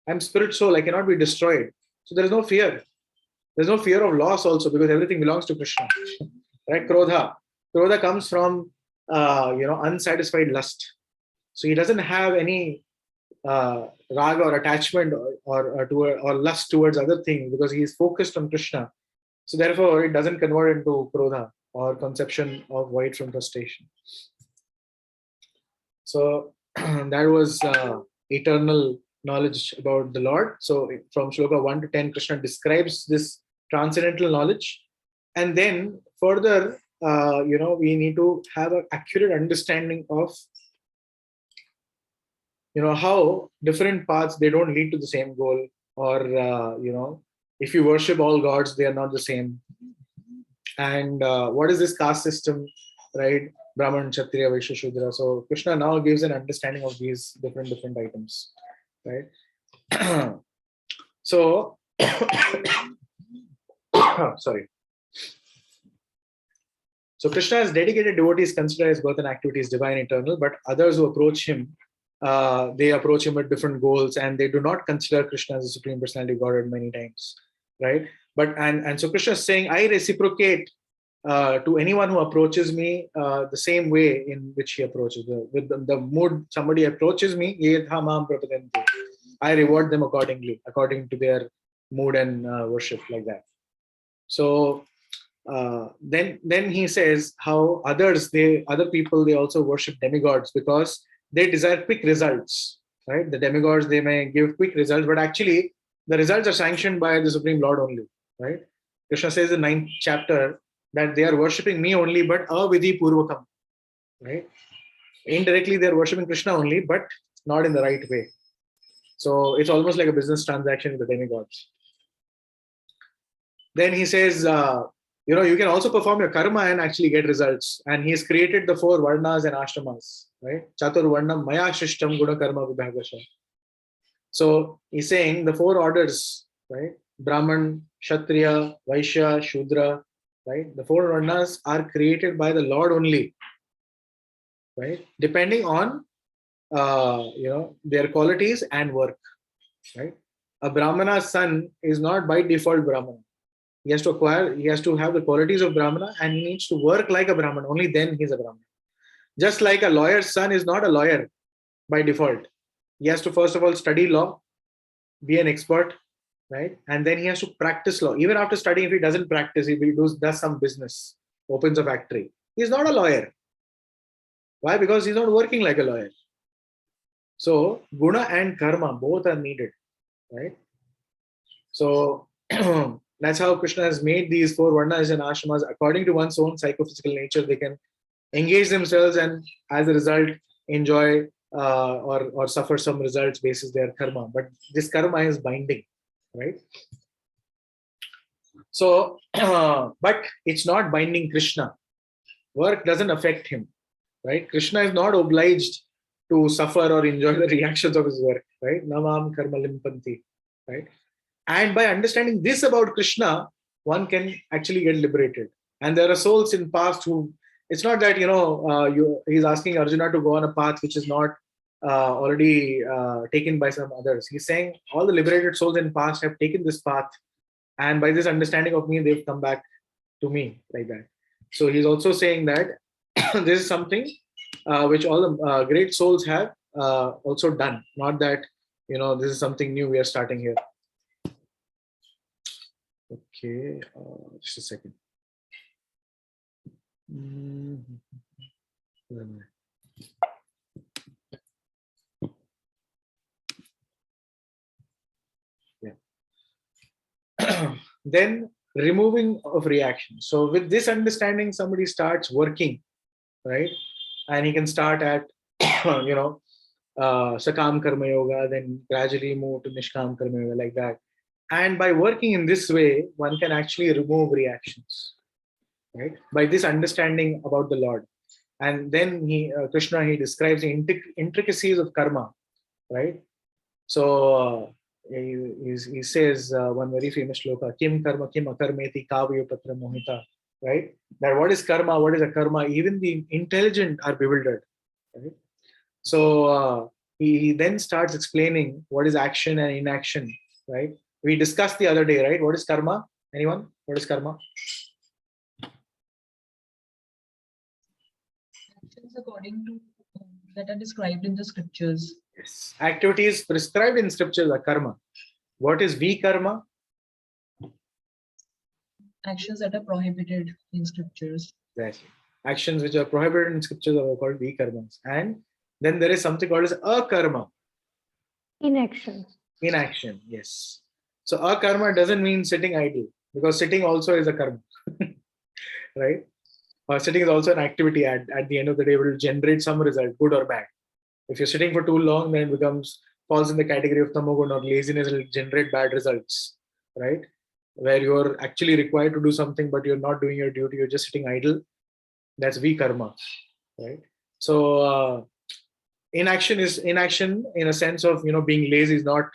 [SPEAKER 1] I am spirit soul, I cannot be destroyed. So there is no fear. There's no fear of loss also because everything belongs to Krishna, right? Krodha. Krodha comes from, unsatisfied lust. So he doesn't have any raga or attachment or lust towards other things because he is focused on Krishna. So therefore, it doesn't convert into krodha or conception of void from frustration. So that was eternal knowledge about the Lord. So from shloka 1 to 10, Krishna describes this transcendental knowledge. And then further, we need to have an accurate understanding of how different paths, they don't lead to the same goal, or if you worship all gods, they are not the same. And what is this caste system, right? Brahman, Kshatriya, Vaishya, Shudra. So Krishna now gives an understanding of these different items, right? So sorry. So Krishna's dedicated devotees consider his birth and activities divine, eternal, but others who approach him, they approach him with different goals, and they do not consider Krishna as the Supreme Personality of Godhead many times, right? But and so Krishna is saying, I reciprocate to anyone who approaches me the same way in which he approaches. With the mood somebody approaches me, I reward them accordingly, according to their mood and worship, like that. So then he says how other people, they also worship demigods because they desire quick results, right? The demigods, they may give quick results, but actually the results are sanctioned by the Supreme Lord only, right? Krishna says in 9th chapter that they are worshipping me only, but avidhi purvakam, right? Indirectly, they are worshipping Krishna only, but not in the right way. So it's almost like a business transaction with the demigods. Then he says, you can also perform your karma and actually get results. And he has created the 4 varnas and ashramas, right? Chatur varnam maya shishtam guna karma vibhagasha. So he's saying the 4 orders, right? Brahman, Kshatriya, Vaishya, Shudra, right? The 4 varnas are created by the Lord only, right? Depending on, their qualities and work, right? A Brahmana's son is not by default Brahmana. He has to have the qualities of Brahmana, and he needs to work like a Brahmana. Only then he's a Brahmana. Just like a lawyer's son is not a lawyer by default. He has to first of all study law, be an expert, right? And then he has to practice law. Even after studying, if he doesn't practice, he does some business, opens a factory. He's not a lawyer. Why? Because he's not working like a lawyer. So guna and karma both are needed, right? So that's how Krishna has made these 4 varnas and ashramas according to one's own psychophysical nature. They can engage themselves and as a result enjoy or suffer some results basis their karma. But this karma is binding, right? So, but it's not binding Krishna. Work doesn't affect him, right? Krishna is not obliged to suffer or enjoy the reactions of his work, right? Namam karma limpanti, right? And by understanding this about Krishna, one can actually get liberated. And there are souls in past who, it's not that, he's asking Arjuna to go on a path which is not already taken by some others. He's saying all the liberated souls in past have taken this path. And by this understanding of me, they've come back to me, like that. So he's also saying that this is something which all the great souls have also done. Not that, this is something new we are starting here. Okay, just a second. Yeah. Then removing of reaction. So with this understanding, somebody starts working, right? And he can start at, Sakam Karma Yoga, then gradually move to Nishkam Karma Yoga, like that. And by working in this way, one can actually remove reactions, right? By this understanding about the Lord. And then Krishna, he describes the intricacies of karma, right? So he says one very famous shloka, Kim karma kim akarmeti kavyo patra mohita, right? That what is karma, what is akarma, even the intelligent are bewildered, right? So he then starts explaining what is action and inaction, right? We discussed the other day, right? What is karma? Anyone? What is karma?
[SPEAKER 9] Actions according to that are described in the scriptures.
[SPEAKER 1] Yes. Activities prescribed in scriptures are karma. What is vikarma?
[SPEAKER 9] Actions that are prohibited in scriptures.
[SPEAKER 1] Exactly. Actions which are prohibited in scriptures are called vikarmas. And then there is something called as akarma.
[SPEAKER 2] Inaction.
[SPEAKER 1] Inaction, yes. So akarma doesn't mean sitting idle, because sitting also is a karma, right? Sitting is also an activity. At the end of the day, it will generate some result, good or bad. If you're sitting for too long, then it falls in the category of tamogun, or laziness. It will generate bad results, right? Where you're actually required to do something, but you're not doing your duty, you're just sitting idle. That's vikarma, right? So inaction in a sense of, being lazy is not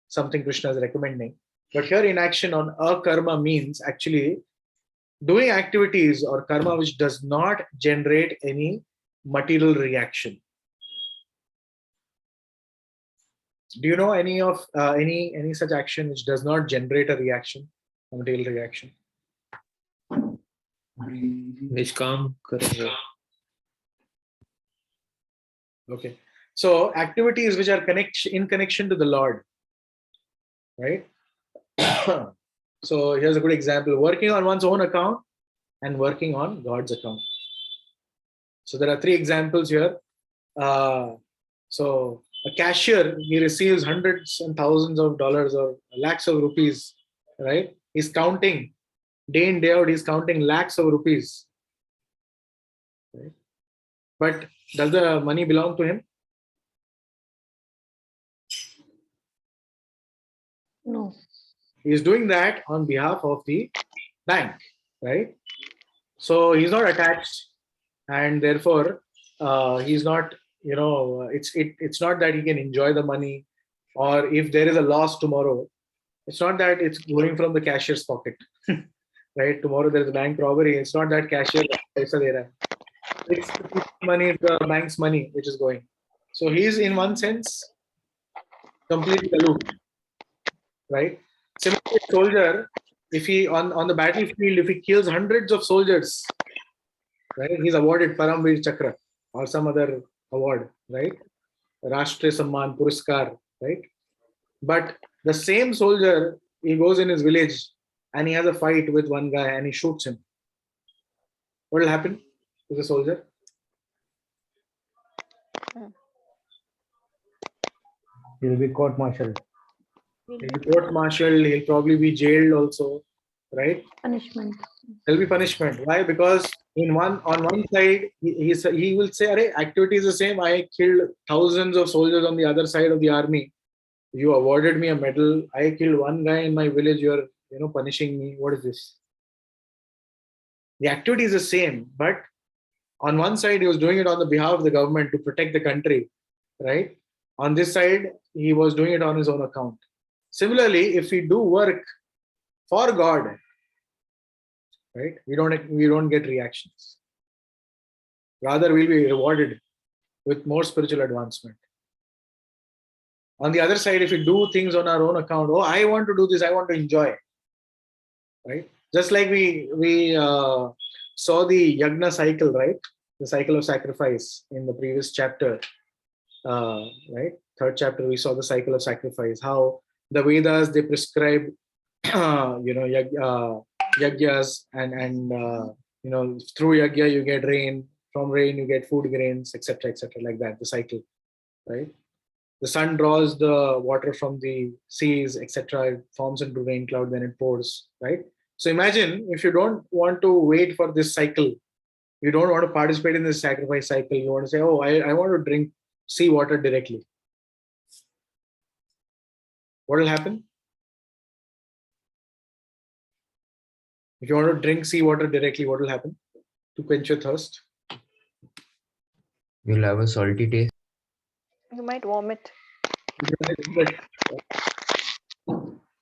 [SPEAKER 1] something Krishna is recommending. But here inaction on akarma means actually doing activities or karma which does not generate any material reaction. Do you know any of any such action which does not generate a reaction, a material reaction?
[SPEAKER 13] Nishkam Karma.
[SPEAKER 1] Okay, so activities which are in connection to the Lord, right? So here's a good example: working on one's own account and working on God's account. So there are three examples here. So a cashier, he receives hundreds and thousands of dollars or lakhs of rupees, right? He's counting day in, day out, he's counting lakhs of rupees. Right? But does the money belong to him?
[SPEAKER 2] No.
[SPEAKER 1] He is doing that on behalf of the bank, right? So he's not attached, and therefore he's not, it's not that he can enjoy the money, or if there is a loss tomorrow, it's not that it's going from the cashier's pocket, right? Tomorrow there's a bank robbery, it's not that cashier it's the money, the bank's money which is going. So he's in one sense completely aloof, right? Similarly, soldier, if he on the battlefield, if he kills hundreds of soldiers, right, he's awarded Paramveer Chakra or some other award, right? Rashtriya Samman Puraskar, right? But the same soldier, he goes in his village and he has a fight with one guy and he shoots him. What will happen to the soldier?
[SPEAKER 6] He'll be court-martialed.
[SPEAKER 1] He'll be court-martialed, he'll probably be jailed also, right?
[SPEAKER 2] Punishment.
[SPEAKER 1] There'll be punishment. Why? Because on one side, he will say, "Arey, activity is the same. I killed thousands of soldiers on the other side of the army. You awarded me a medal. I killed one guy in my village. You're, punishing me. What is this?" The activity is the same, but on one side, he was doing it on the behalf of the government to protect the country, right? On this side, he was doing it on his own account. Similarly, if we do work for God, right, we don't get reactions. Rather, we'll be rewarded with more spiritual advancement. On the other side, if we do things on our own account, oh, I want to do this, I want to enjoy, right? Just like we saw the yagna cycle, right? The cycle of sacrifice in the previous chapter, right? Third chapter, we saw the cycle of sacrifice. How the Vedas, they prescribe, yagyas, and through yagya you get rain, from rain you get food grains, etc., like that. The cycle, right? The sun draws the water from the seas, etc. It forms into rain cloud, then it pours, right? So imagine if you don't want to wait for this cycle, you don't want to participate in this sacrifice cycle. You want to say, oh, I want to drink sea water directly. what will happen? If you want to drink sea water directly, what will happen to quench your thirst?
[SPEAKER 8] You'll have a salty taste.
[SPEAKER 12] You might vomit.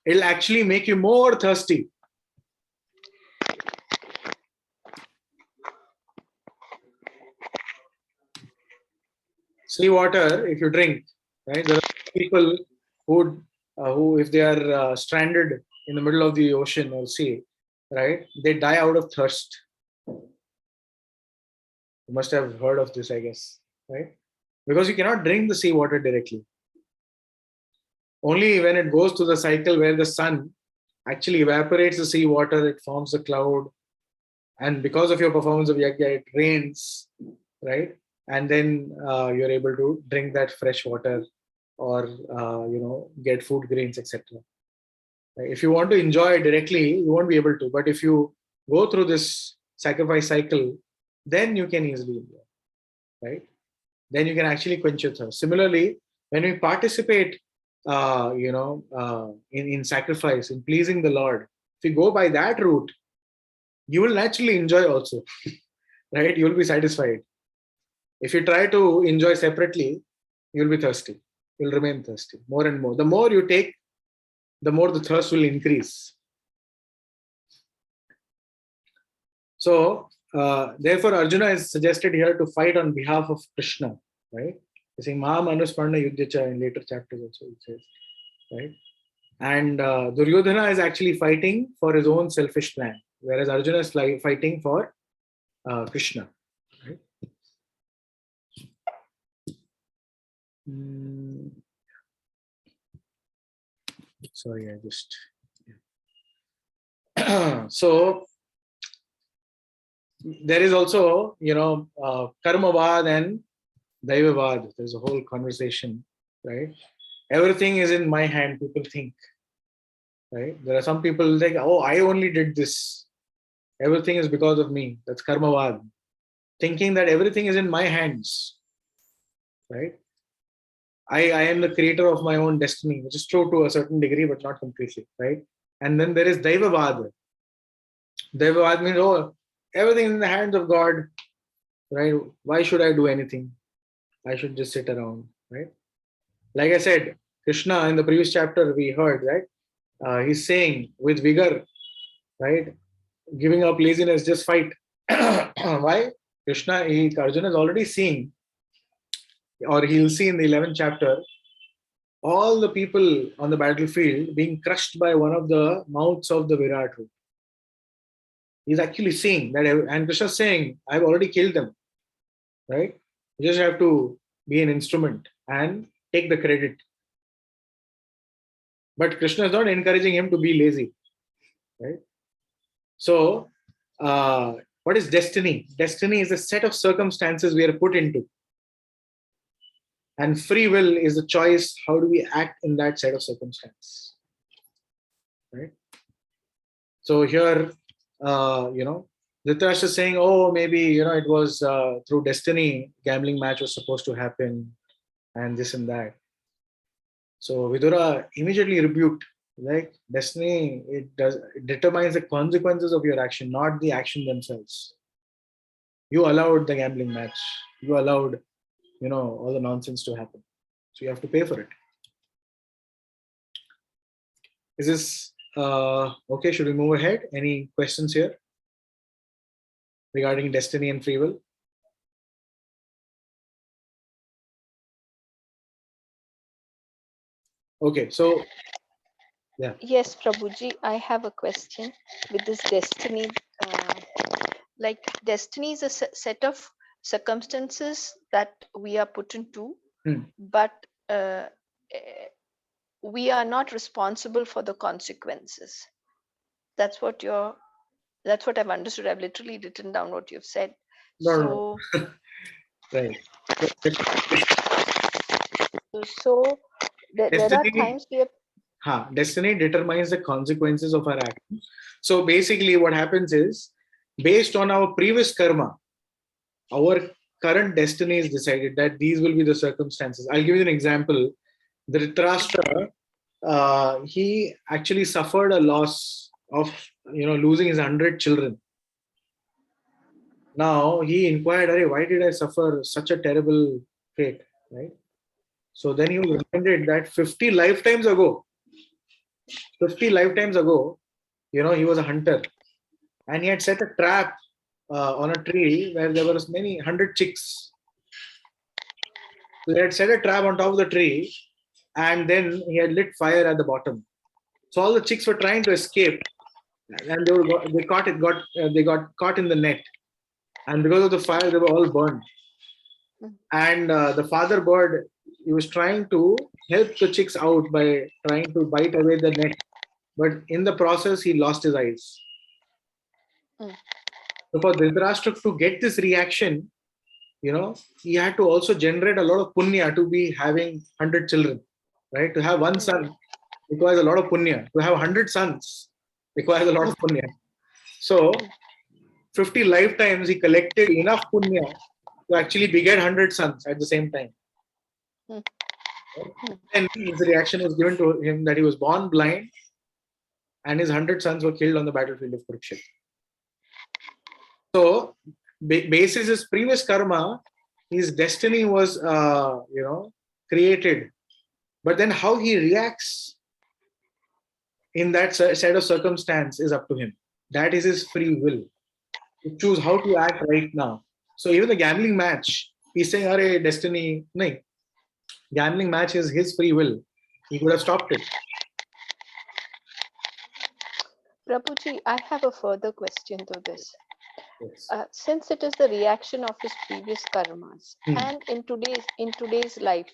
[SPEAKER 1] It'll actually make you more thirsty. Sea water, if you drink, right? There are people who if they are stranded in the middle of the ocean or sea, right? They die out of thirst. You must have heard of this, I guess, right? Because you cannot drink the sea water directly. Only when it goes through the cycle where the sun actually evaporates the sea water, it forms a cloud. And because of your performance of yajna, it rains, right? And then you're able to drink that fresh water or, get food grains, etc. Right? If you want to enjoy it directly, you won't be able to. But if you go through this sacrifice cycle, then you can easily enjoy, right? Then you can actually quench your thirst. Similarly, when we participate, in sacrifice, in pleasing the Lord, if you go by that route, you will naturally enjoy also, right? You will be satisfied. If you try to enjoy separately, you will be thirsty. You will remain thirsty more and more. The more you take, the more the thirst will increase. So, therefore, Arjuna is suggested here to fight on behalf of Krishna, right? He's saying, Maha Manusmarna Yuddhacha in later chapters also, it says, right? And Duryodhana is actually fighting for his own selfish plan, whereas Arjuna is fighting for Krishna. Right? Sorry, I just. Yeah. So there is also, Karmavad and Daivavad. There's a whole conversation, right? Everything is in my hand, people think. Right? There are some people like, oh, I only did this. Everything is because of me. That's Karmavad. Thinking that everything is in my hands. Right? I am the creator of my own destiny, which is true to a certain degree, but not completely. Right? And then there is Daivavad. Daivavad means, oh, everything is in the hands of God. Right? Why should I do anything? I should just sit around. Right? Like I said, Krishna in the previous chapter we heard, right? He's saying with vigor, right? Giving up laziness, just fight. Why? Arjuna is already seeing, or he'll see in the 11th chapter, all the people on the battlefield being crushed by one of the mouths of the Virat root. He's actually seeing that, and Krishna is saying, I've already killed them, right? You just have to be an instrument and take the credit. But Krishna is not encouraging him to be lazy, right? So, what is destiny? Destiny is a set of circumstances we are put into. And free will is the choice, how do we act in that set of circumstances, right? So here, Dhritarashtra is saying, oh, maybe, it was through destiny, gambling match was supposed to happen and this and that. So Vidura immediately rebuked, like destiny, it determines the consequences of your action, not the action themselves. You allowed the gambling match. You allowed, all the nonsense to happen. So you have to pay for it. Is this okay? Should we move ahead? Any questions here regarding destiny and free will? Okay, so yeah.
[SPEAKER 12] Yes, Prabhuji, I have a question with this destiny. Like destiny is a set of circumstances that we are put into, but we are not responsible for the consequences. That's what I've understood. I've literally written down what you've said.
[SPEAKER 1] No. Right.
[SPEAKER 12] So there are times we have.
[SPEAKER 1] Destiny determines the consequences of our action. So basically what happens is, based on our previous karma, our current destiny is decided that these will be the circumstances. I'll give you an example. Dhritarashtra he actually suffered a loss of, losing his 100 children. Now he inquired, "Arey, why did I suffer such a terrible fate?" Right? So then he was reminded that 50 lifetimes ago, he was a hunter, and he had set a trap on a tree where there were many 100 chicks. So he had set a trap on top of the tree, and then he had lit fire at the bottom. So all the chicks were trying to escape, and they got caught in the net, and because of the fire, they were all burned. And the father bird, he was trying to help the chicks out by trying to bite away the net, but in the process, he lost his eyes. So for Dhritarashtra to get this reaction, he had to also generate a lot of punya to be having 100 children, right? To have one son requires a lot of punya. To have 100 sons requires a lot of punya. So 50 lifetimes he collected enough punya to actually beget 100 sons at the same time. And his reaction was given to him that he was born blind and his 100 sons were killed on the battlefield of Kurukshetra. So, basis his previous karma, his destiny was, created. But then how he reacts in that set of circumstance is up to him. That is his free will to choose how to act right now. So even the gambling match, he's saying, "Arey, destiny, nahi." Gambling match is his free will. He could have stopped it.
[SPEAKER 12] Prabhuji, I have a further question to this.
[SPEAKER 1] Yes.
[SPEAKER 12] Since it is the reaction of his previous karmas, and in today's life,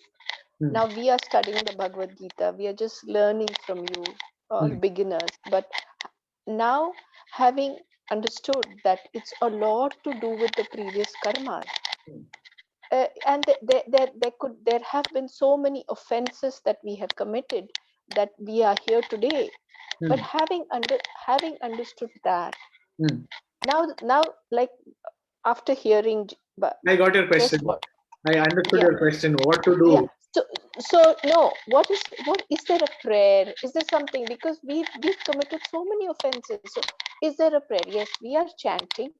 [SPEAKER 12] now we are studying the Bhagavad Gita, we are just learning from you, all beginners, but now having understood that it's a lot to do with the previous karmas, and there have been so many offenses that we have committed that we are here today. But having understood that, now like after hearing,
[SPEAKER 1] I got your question. I understood your question. What to do?
[SPEAKER 12] Yeah. So no. What is there a prayer? Is there something, because we've committed so many offenses? So is there a prayer? Yes, we are chanting,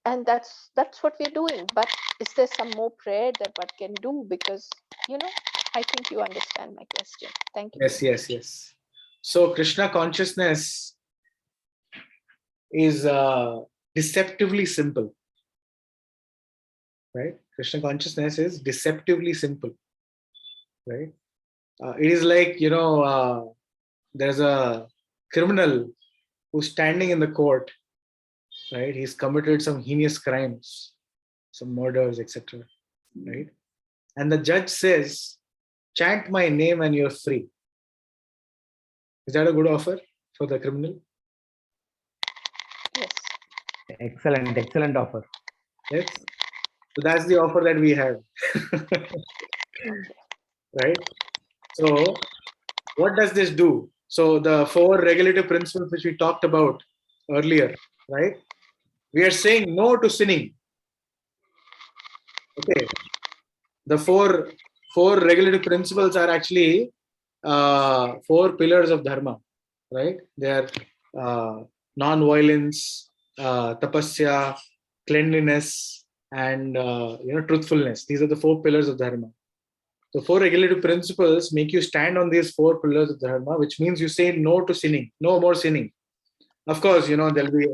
[SPEAKER 12] and that's what we're doing. But is there some more prayer that one can do? Because I think you understand my question. Thank you.
[SPEAKER 1] Yes. So Krishna consciousness is deceptively simple, right? Krishna consciousness is deceptively simple, right? It is like, there's a criminal who's standing in the court, right? He's committed some heinous crimes, some murders, etc., right? And the judge says, "Chant my name and you're free." Is that a good offer for the criminal?
[SPEAKER 12] Yes.
[SPEAKER 6] Excellent offer.
[SPEAKER 1] Yes. So that's the offer that we have. Right? So what does this do? So the 4 regulative principles which we talked about earlier, right? We are saying no to sinning. Okay. The four regulative principles are actually 4 pillars of dharma, right? They are non-violence, tapasya, cleanliness, and truthfulness. These are the 4 pillars of dharma. So 4 regulative principles make you stand on these 4 pillars of dharma, which means you say no to sinning, no more sinning. Of course, there'll be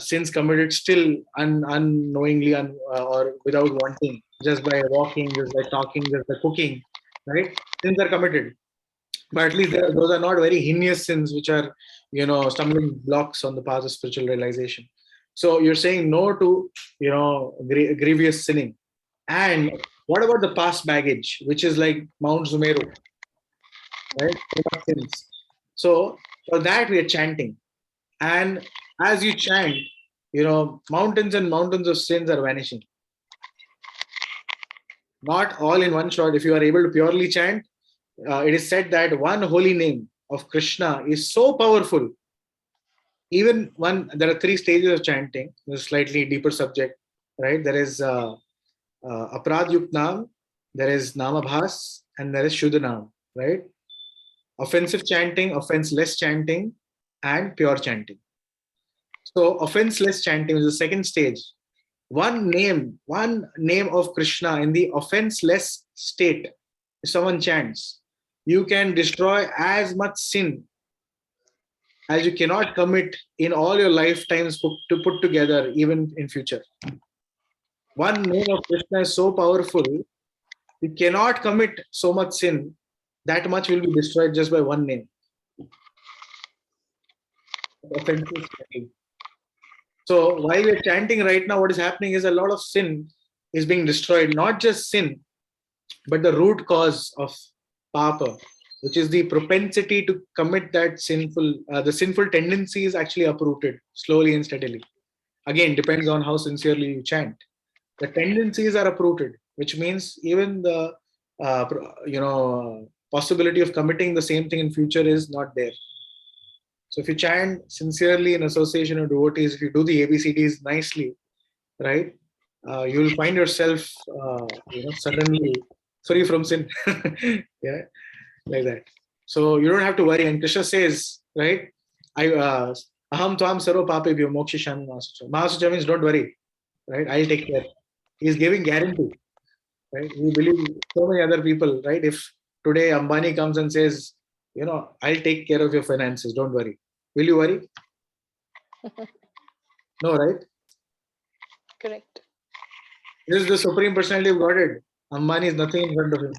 [SPEAKER 1] sins committed still unknowingly or without wanting, just by walking, just by talking, just by cooking, right? Sins are committed, but at least those are not very heinous sins, which are stumbling blocks on the path of spiritual realization. So you're saying no to grievous sinning. And what about the past baggage, which is like Mount Sumeru, right? Sins. So for that we are chanting, and as you chant, mountains and mountains of sins are vanishing. Not all in one shot. If you are able to purely chant, it is said that one holy name of Krishna is so powerful. Even there are 3 stages of chanting. There's a slightly deeper subject, right? There is Aparad Yukt Naam, there is Namabhas, and there is Shuddha Naam, right? offensive chanting, offenseless chanting, and pure chanting. So offenseless chanting is the second stage. One name of Krishna in the offenseless state, if someone chants, you can destroy as much sin as you cannot commit in all your lifetimes to put together, even in future. One name of Krishna is so powerful, you cannot commit so much sin, that much will be destroyed just by one name. Offensive chanting. So while we're chanting right now, what is happening is a lot of sin is being destroyed. Not just sin, but the root cause of papa, which is the propensity to commit that sinful, the sinful tendency is actually uprooted slowly and steadily. Again, depends on how sincerely you chant. The tendencies are uprooted, which means even the possibility of committing the same thing in future is not there. So if you chant sincerely in association of devotees, if you do the ABCDs nicely, right, you will find yourself suddenly free from sin. Yeah, like that. So you don't have to worry. And Krishna says, right, aham tvam sarva papebhyo mokshishami mahasucha. Mahasucha means don't worry, right? I'll take care. He's giving guarantee, right? We believe so many other people, right? If today Ambani comes and says, I'll take care of your finances, don't worry. Will you worry? No, right?
[SPEAKER 12] Correct.
[SPEAKER 1] This is the Supreme Personality of Godhead. Ambani is nothing in front of him.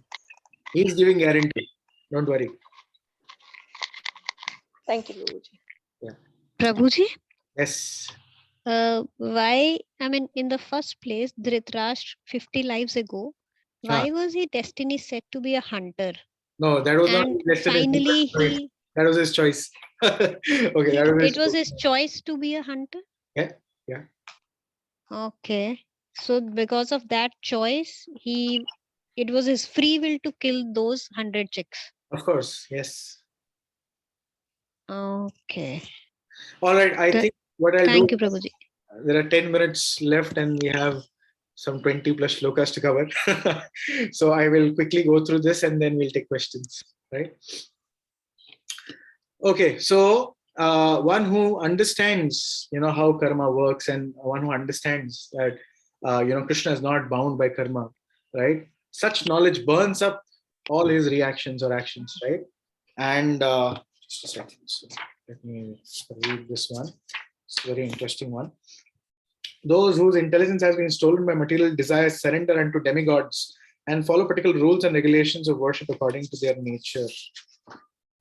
[SPEAKER 1] He's giving guarantee. Don't worry.
[SPEAKER 12] Thank you, Prabhuji.
[SPEAKER 1] Yeah.
[SPEAKER 10] Prabhuji?
[SPEAKER 1] Yes.
[SPEAKER 10] Why, I mean, in the first place, Dhritarashtra 50 lives ago, why was he destiny set to be a hunter?
[SPEAKER 1] No, that was
[SPEAKER 10] and
[SPEAKER 1] not his destiny.
[SPEAKER 10] finally
[SPEAKER 1] that was his choice. Okay,
[SPEAKER 10] it was his choice to be a hunter?
[SPEAKER 1] Yeah, yeah.
[SPEAKER 10] Okay. So because of that choice, it was his free will to kill those 100 chicks.
[SPEAKER 1] Of course, yes.
[SPEAKER 10] Okay.
[SPEAKER 1] All right, I think what I'll do.
[SPEAKER 10] Thank you, Prabhuji.
[SPEAKER 1] There are 10 minutes left and we have some 20 plus shlokas to cover. So I will quickly go through this and then we'll take questions, right? Okay, so one who understands, how karma works, and one who understands that, Krishna is not bound by karma, right? Such knowledge burns up all his reactions or actions, right? And just a second. So let me read this one. It's a very interesting one. Those whose intelligence has been stolen by material desires surrender unto demigods and follow particular rules and regulations of worship according to their nature.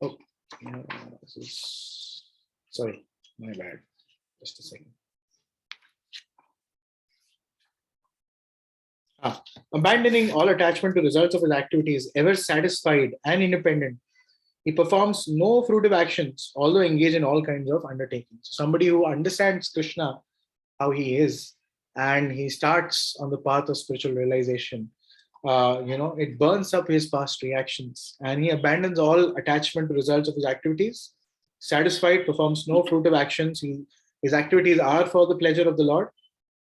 [SPEAKER 1] Oh, sorry, my bad. Just a second. Abandoning all attachment to results of his activities, ever satisfied and independent, he performs no fruitive actions, although engaged in all kinds of undertakings. Somebody who understands Krishna, how he is, and he starts on the path of spiritual realization, it burns up his past reactions and he abandons all attachment to results of his activities. Satisfied, performs no fruitive actions. His activities are for the pleasure of the Lord,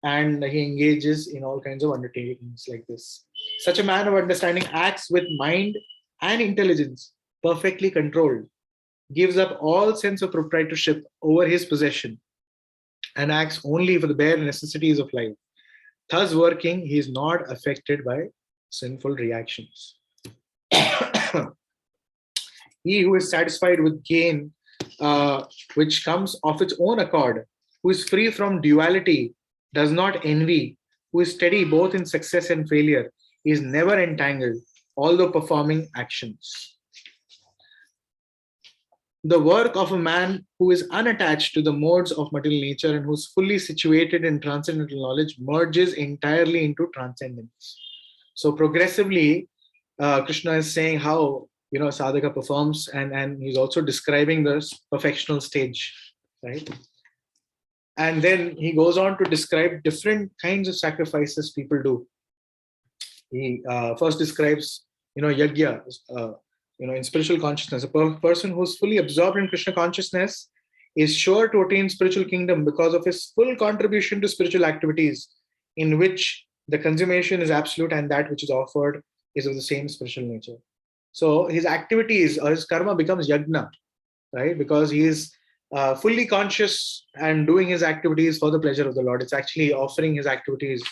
[SPEAKER 1] and he engages in all kinds of undertakings like this. Such a man of understanding acts with mind and intelligence perfectly controlled, gives up all sense of proprietorship over his possession, and acts only for the bare necessities of life. Thus working, he is not affected by sinful reactions. He who is satisfied with gain, which comes of its own accord, who is free from duality, does not envy, who is steady both in success and failure, is never entangled, although performing actions. The work of a man who is unattached to the modes of material nature and who is fully situated in transcendental knowledge merges entirely into transcendence. So progressively, Krishna is saying how sadhaka performs, and he's also describing the perfectional stage, right? And then he goes on to describe different kinds of sacrifices people do. He first describes, yajna, in spiritual consciousness. A person who's fully absorbed in Krishna consciousness is sure to attain spiritual kingdom because of his full contribution to spiritual activities, in which the consummation is absolute and that which is offered is of the same spiritual nature. So his activities or his karma becomes yagna, right? Because he is fully conscious and doing his activities for the pleasure of the Lord. It's actually offering his activities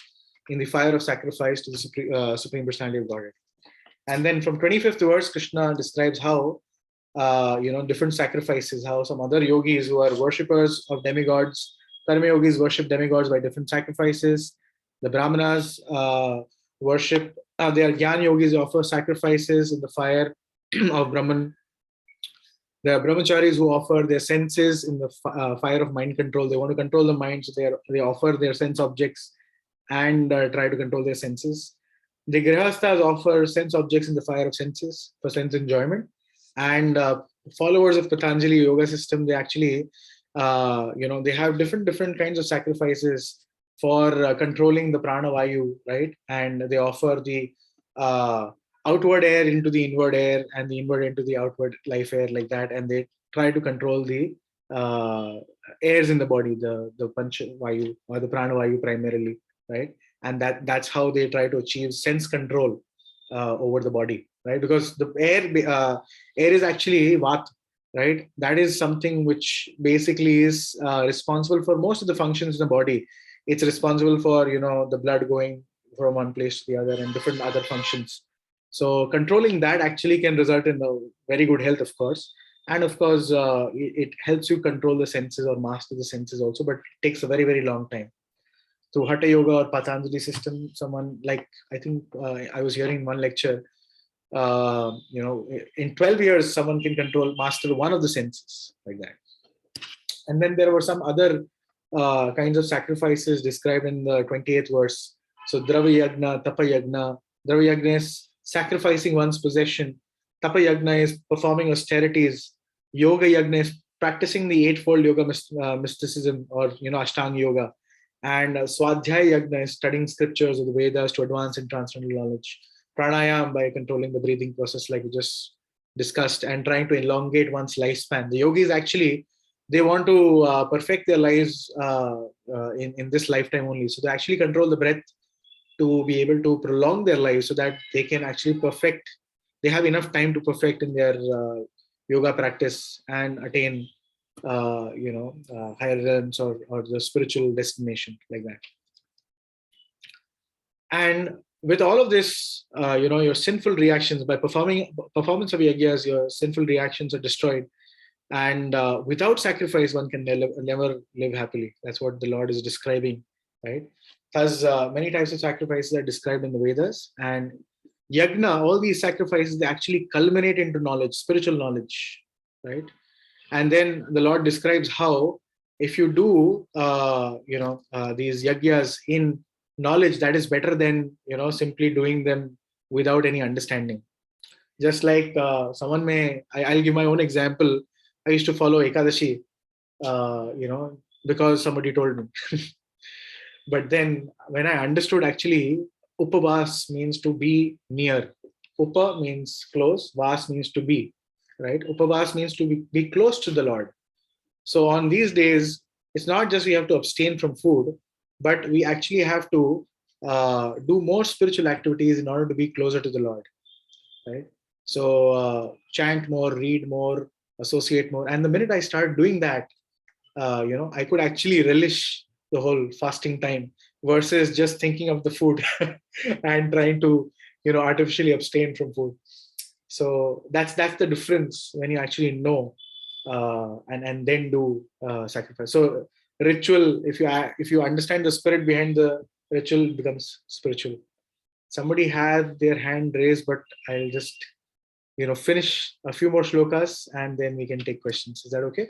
[SPEAKER 1] in the fire of sacrifice to the Supreme Personality of Godhead. And then from 25th verse, Krishna describes how, different sacrifices, how some other yogis who are worshippers of demigods, karma yogis worship demigods by different sacrifices. The Brahmanas worship, they are Jnana yogis, offer sacrifices in the fire of Brahman. There are brahmacharis who offer their senses in the fire of mind control. They want to control the mind, so they offer their sense objects and try to control their senses. The grihasthas offer sense objects in the fire of senses for sense enjoyment. And followers of Patanjali yoga system, they actually, they have different kinds of sacrifices for controlling the prana vayu, right? And they offer the outward air into the inward air and the inward into the outward life air, like that. And they try to control the airs in the body, the pancha vayu or the prana vayu primarily, right? And that's how they try to achieve sense control over the body, right? Because the air is actually vat, right? That is something which basically is responsible for most of the functions in the body. It's responsible for, the blood going from one place to the other and different other functions. So controlling that actually can result in a very good health, of course. And of course, it helps you control the senses or master the senses also, but it takes a very, very long time. Through Hatha Yoga or Patanjali system, someone like, I think I was hearing one lecture, in 12 years, someone can master one of the senses, like that. And then there were some other kinds of sacrifices described in the 28th verse. So Dravya Yagna, Tapa Yagna. Dravya Yagna is sacrificing one's possession. Tapa Yagna is performing austerities. Yoga Yagna is practicing the eightfold yoga mysticism or, Ashtanga yoga. And Swadhyaya Yagna is studying scriptures of the Vedas to advance in transcendental knowledge. Pranayam by controlling the breathing process, like we just discussed, and trying to elongate one's lifespan. The yogis actually, they want to perfect their lives in this lifetime only. So they actually control the breath to be able to prolong their lives so that they can actually perfect. They have enough time to perfect in their yoga practice and attain higher realms or the spiritual destination, like that. And with all of this, your sinful reactions, by performance of yagyas, your sinful reactions are destroyed. And without sacrifice, one can never live happily. That's what the Lord is describing, right? Thus, many types of sacrifices are described in the Vedas. And yagna, all these sacrifices, they actually culminate into knowledge, spiritual knowledge, right? And then the Lord describes how if you do, these yagyas in knowledge, that is better than, simply doing them without any understanding. Just like someone I'll give my own example. I used to follow Ekadashi, because somebody told me. But then when I understood, actually, upavas means to be near. Upa means close, vas means to be, right? Upavas means to be close to the Lord. So on these days, it's not just we have to abstain from food, but we actually have to do more spiritual activities in order to be closer to the Lord, right? So chant more, read more, associate more. And the minute I started doing that, I could actually relish the whole fasting time versus just thinking of the food and trying to, artificially abstain from food. So that's the difference when you actually know and then do sacrifice. So ritual, if you understand the spirit behind the ritual, it becomes spiritual. Somebody had their hand raised, but I'll just finish a few more shlokas and then we can take questions. Is that okay?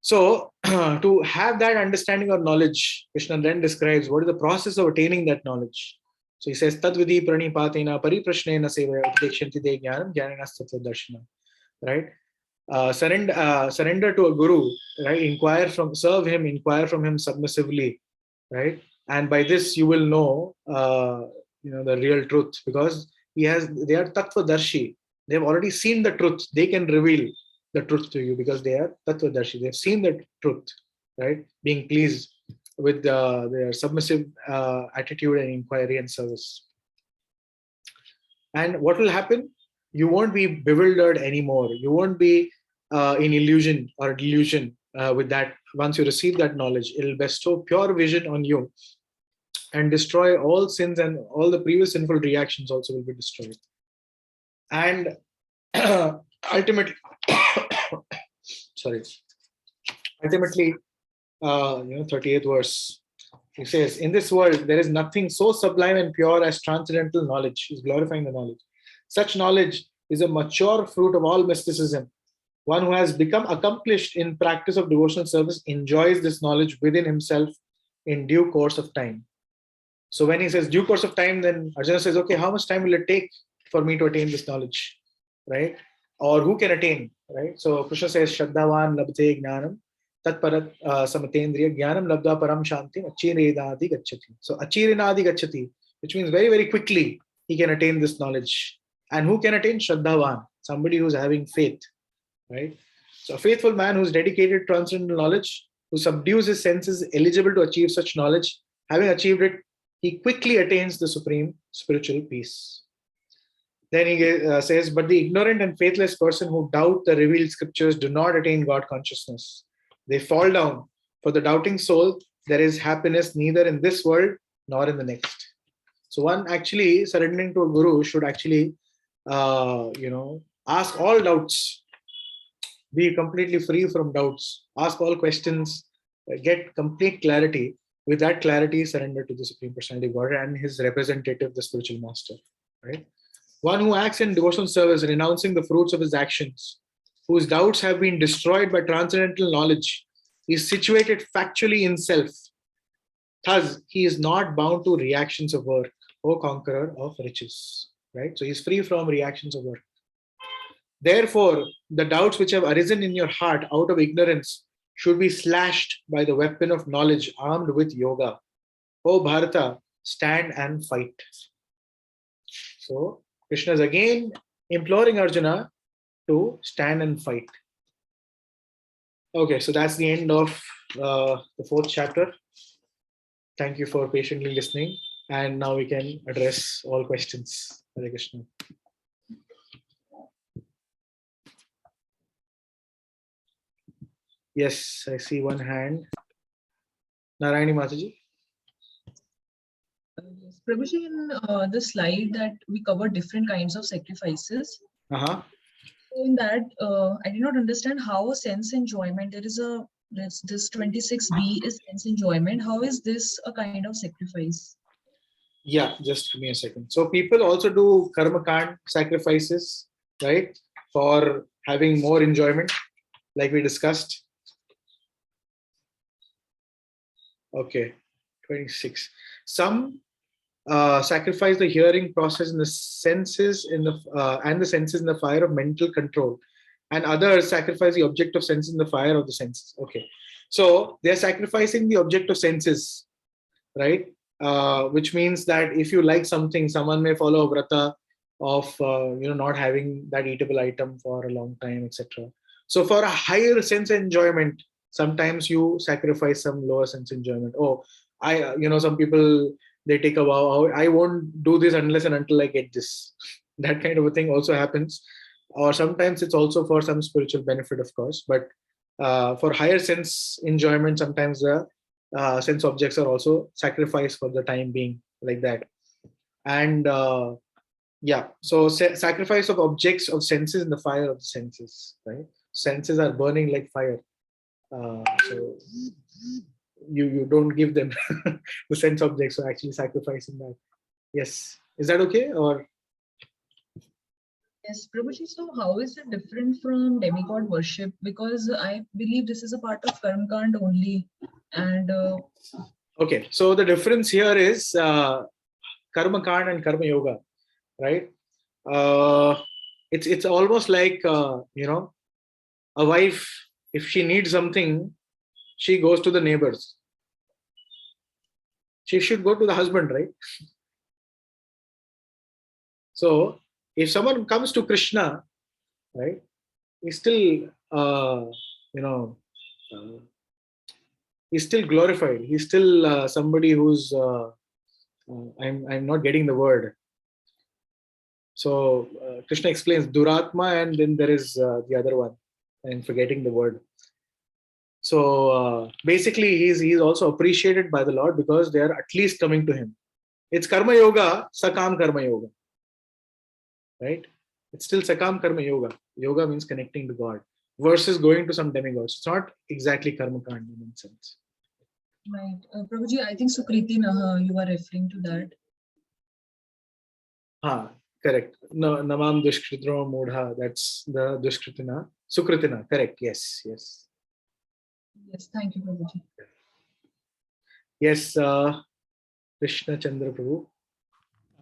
[SPEAKER 1] So to have that understanding or knowledge, Krishna then describes what is the process of attaining that knowledge. So he says, Tadvidi pranipatena pariprashnena sevaya upadekshanti de jnanam jnananas tattva darshana. Right? Surrender to a guru, right? Serve him, inquire from him submissively, right? And by this you will know, the real truth, because they are tattva darshi. They have already seen the truth. They can reveal the truth to you because they are tattva darshi. They have seen the truth, right? Being pleased with their submissive attitude and inquiry and service. And what will happen? You won't be bewildered anymore. You won't be in illusion or delusion with that. Once you receive that knowledge, it will bestow pure vision on you and destroy all sins, and all the previous sinful reactions also will be destroyed. And ultimately, ultimately, 38th verse, he says, in this world, there is nothing so sublime and pure as transcendental knowledge. He's glorifying the knowledge. Such knowledge is a mature fruit of all mysticism. One who has become accomplished in practice of devotional service enjoys this knowledge within himself in due course of time. So when he says due course of time, then Arjuna says, okay, how much time will it take for me to attain this knowledge, right? Or who can attain, right? So Krishna says, Shraddhavan labdhe jnanam tatparat samatendriya jnanam labdha param shanti achirenadi gacchati. So achirenadi gacchati, which means very, very quickly he can attain this knowledge. And who can attain? Shraddhavan, somebody who's having faith, right? So a faithful man who's dedicated to transcendental knowledge, who subdues his senses, eligible to achieve such knowledge. Having achieved it, he quickly attains the supreme spiritual peace. Then he says, but the ignorant and faithless person who doubt the revealed scriptures do not attain God consciousness. They fall down. For the doubting soul, there is happiness neither in this world nor in the next. So one actually surrendering to a guru should actually, ask all doubts, be completely free from doubts, ask all questions, get complete clarity. With that clarity, surrender to the Supreme Personality of Godhead and his representative, the spiritual master, right? One who acts in devotional service, renouncing the fruits of his actions, whose doubts have been destroyed by transcendental knowledge, is situated factually in self. Thus, he is not bound to reactions of work, O conqueror of riches, right? So he's free from reactions of work. Therefore, the doubts which have arisen in your heart out of ignorance should be slashed by the weapon of knowledge armed with yoga. O Bharata, stand and fight. So Krishna is again imploring Arjuna to stand and fight. Okay, so that's the end of the 4th chapter. Thank you for patiently listening. And now we can address all questions. Hare Krishna. Yes, I see one hand. Narayani Mataji.
[SPEAKER 9] Yes, Prabhuji, in the slide that we covered different kinds of sacrifices. In that, I did not understand how sense enjoyment, this 26b is sense enjoyment. How is this a kind of sacrifice?
[SPEAKER 1] Yeah, just give me a second. So people also do karma kand sacrifices, right? For having more enjoyment, like we discussed. Okay, 26. Some sacrifice the hearing process in the senses and the senses in the fire of mental control, and others sacrifice the object of sense in the fire of the senses. Okay, so they are sacrificing the object of senses, right? Which means that if you like something, someone may follow a vrata of not having that eatable item for a long time, etc. So for a higher sense enjoyment, sometimes you sacrifice some lower sense enjoyment. Oh, some people, they take a vow, I won't do this unless and until I get this. That kind of a thing also happens. Or sometimes it's also for some spiritual benefit, of course. But for higher sense enjoyment, sometimes the sense objects are also sacrificed for the time being, like that. And so sacrifice of objects of senses in the fire of the senses, right? Senses are burning like fire. So you don't give them the sense objects, so actually sacrificing that. Yes, is that okay? Or
[SPEAKER 9] yes, Prabhuji, so how is it different from demigod worship? Because I believe this is a part of karma kand only. And
[SPEAKER 1] okay, so the difference here is karma kand and karma yoga, right? It's almost like a wife, if she needs something, she goes to the neighbors. She should go to the husband, right? So if someone comes to Krishna, right, he's still he's still glorified. He's still somebody who's I'm not getting the word. So Krishna explains Duratma, and then there is the other one. I'm forgetting the word. So basically, he's also appreciated by the Lord because they are at least coming to him. It's Karma Yoga, Sakam Karma Yoga. Right? It's still Sakam Karma Yoga. Yoga means connecting to God versus going to some demigods. It's not exactly Karma Kanda in that sense.
[SPEAKER 9] Right. Prabhuji, I think Sukriti Naha, you are referring to that.
[SPEAKER 1] Correct. No, Namam Dushkritro Mudha. That's the Dushkritina. Sukritina. Correct. Yes.
[SPEAKER 9] Yes, thank you, Prabhuji.
[SPEAKER 1] Yes, Krishna Chandra Prabhu.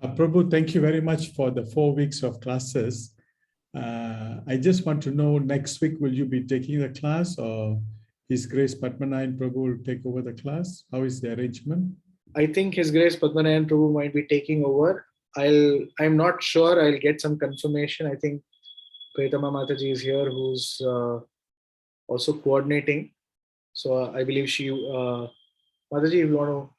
[SPEAKER 5] Prabhu, thank you very much for the 4 weeks of classes. I just want to know, next week, will you be taking the class, or His Grace Padmanayan Prabhu will take over the class? How is the arrangement?
[SPEAKER 1] I think His Grace Padmanayan Prabhu might be taking over. I'm not sure. I'll get some confirmation. I think Pretama Mataji is here, who's also coordinating. So I believe she, Mataji, if you want to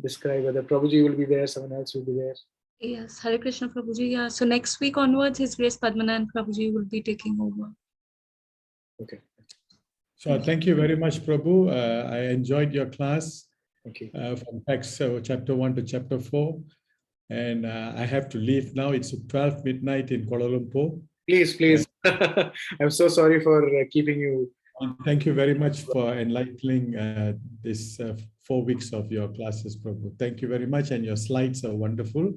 [SPEAKER 1] describe whether Prabhuji will be there, someone else will be there.
[SPEAKER 14] Yes, Hare Krishna Prabhuji. Yeah, so next week onwards, His Grace Padmanayan Prabhuji will be taking over.
[SPEAKER 1] Okay.
[SPEAKER 5] So thank you very much, Prabhu. I enjoyed your class.
[SPEAKER 1] Thank you.
[SPEAKER 5] From text chapter 1 to chapter 4. And I have to leave now. It's 12 midnight in Kuala Lumpur.
[SPEAKER 1] Please. I'm so sorry for keeping you.
[SPEAKER 5] Thank you very much for enlightening this 4 weeks of your classes, Prabhu. Thank you very much. And your slides are wonderful.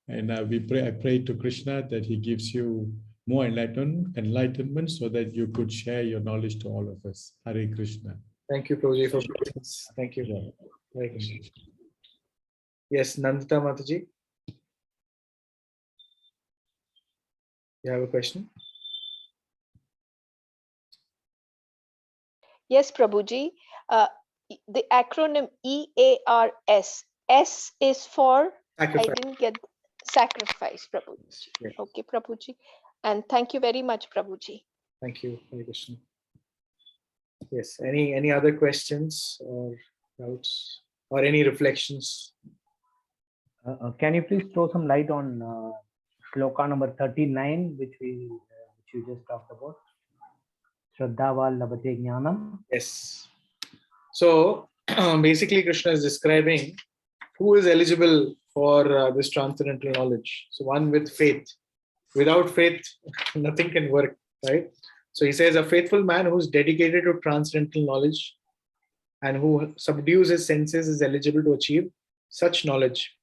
[SPEAKER 5] And I pray to Krishna that he gives you more enlightenment so that you could share your knowledge to all of us. Hare Krishna.
[SPEAKER 1] Thank you, Prabhuji, for presence. Thank you.
[SPEAKER 5] Yeah.
[SPEAKER 1] Hare Krishna. Yes, Nandita Mataji. You have a question?
[SPEAKER 12] Yes, Prabhuji. The acronym EARS. S is for,
[SPEAKER 1] Sacrifice.
[SPEAKER 12] I didn't get sacrifice, Prabhuji.
[SPEAKER 1] Yeah.
[SPEAKER 12] Okay, Prabhuji. And thank you very much, Prabhuji.
[SPEAKER 1] Thank you, Hare Krishna. Yes, any other questions or doubts or any reflections?
[SPEAKER 6] Can you please throw some light on shloka number 39, which you just talked about? Shraddhaval labhate jnanam.
[SPEAKER 1] Yes. So basically, Krishna is describing who is eligible for this transcendental knowledge. So one with faith. Without faith, nothing can work, right? So he says, a faithful man who's dedicated to transcendental knowledge and who subdues his senses is eligible to achieve such knowledge.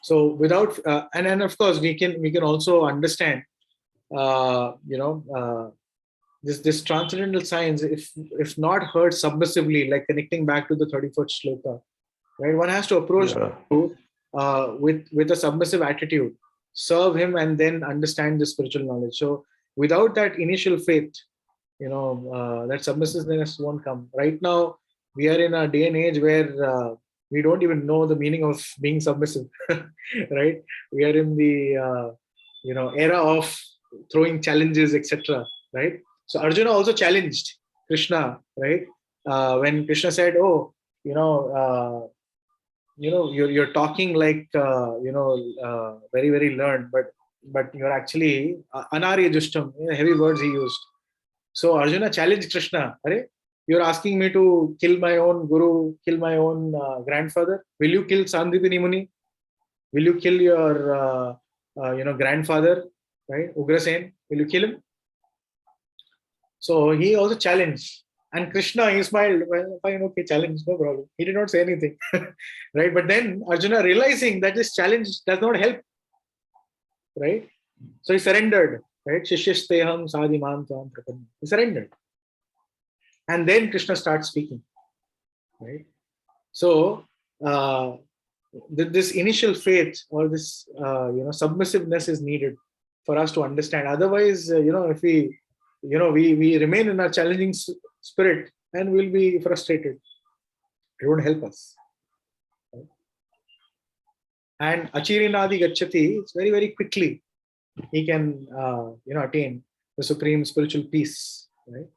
[SPEAKER 1] So without, and of course, we can also understand, this transcendental science, if not heard submissively, like connecting back to the 31st shloka, right? One has to approach with a submissive attitude, serve him, and then understand the spiritual knowledge. So without that initial faith, that submissiveness won't come. Right now, we are in a day and age where we don't even know the meaning of being submissive, right? We are in the era of throwing challenges, etc., right? So Arjuna also challenged Krishna, right? When Krishna said, "Oh, you're talking like very, very learned, but you're actually anarya justam," heavy words he used. So Arjuna challenged Krishna, "Are, you're asking me to kill my own guru, kill my own grandfather? Will you kill Sandipini Muni? Will you kill your grandfather, right? Ugrasen, will you kill him?" So he also challenged. And Krishna, he smiled. Well, fine, okay, challenge, no problem. He did not say anything, right? But then Arjuna, realizing that this challenge does not help, right? So he surrendered, right? Shishyasteham sadimam tam prapanna. He surrendered. And then Krishna starts speaking, right? So this initial faith or this submissiveness is needed for us to understand. Otherwise, if we remain in our challenging spirit, and we'll be frustrated. It won't help us. Right? And achirinadi gacchati, it's very, very quickly he can attain the supreme spiritual peace. Right?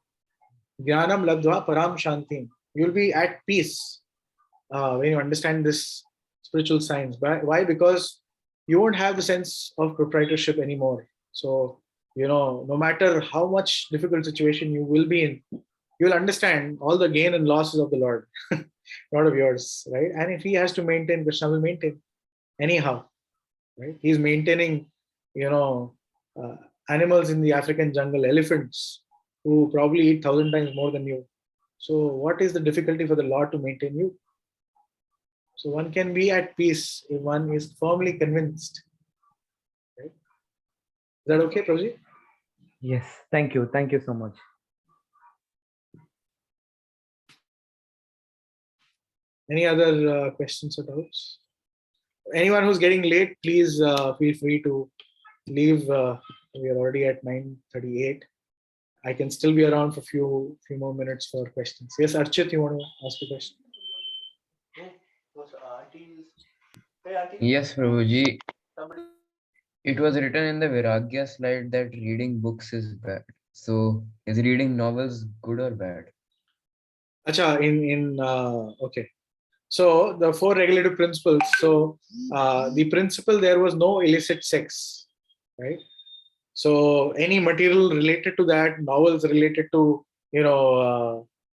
[SPEAKER 1] Jnanam ladva param shantim. You'll be at peace when you understand this spiritual science. Why? Because you won't have the sense of proprietorship anymore. So, no matter how much difficult situation you will be in, you'll understand all the gain and losses of the Lord, not of yours, right? And if he has to maintain, Krishna will maintain anyhow, right? He's maintaining, animals in the African jungle, elephants, who probably eat 1,000 times more than you. So what is the difficulty for the Lord to maintain you? So one can be at peace if one is firmly convinced. Right? Is that okay, Prabhuji?
[SPEAKER 6] Yes, thank you. Thank you so much.
[SPEAKER 1] Any other questions or doubts? Anyone who's getting late, please feel free to leave. We are already at 9:38. I can still be around for a few more minutes for questions. Yes, Archit, you want to ask a question?
[SPEAKER 8] Yes, Prabhuji. It was written in the Viragya slide that reading books is bad. So, is reading novels good or bad?
[SPEAKER 1] Acha, okay. So the 4 regulative principles. So the principle there was no illicit sex, right? So any material related to that, novels related to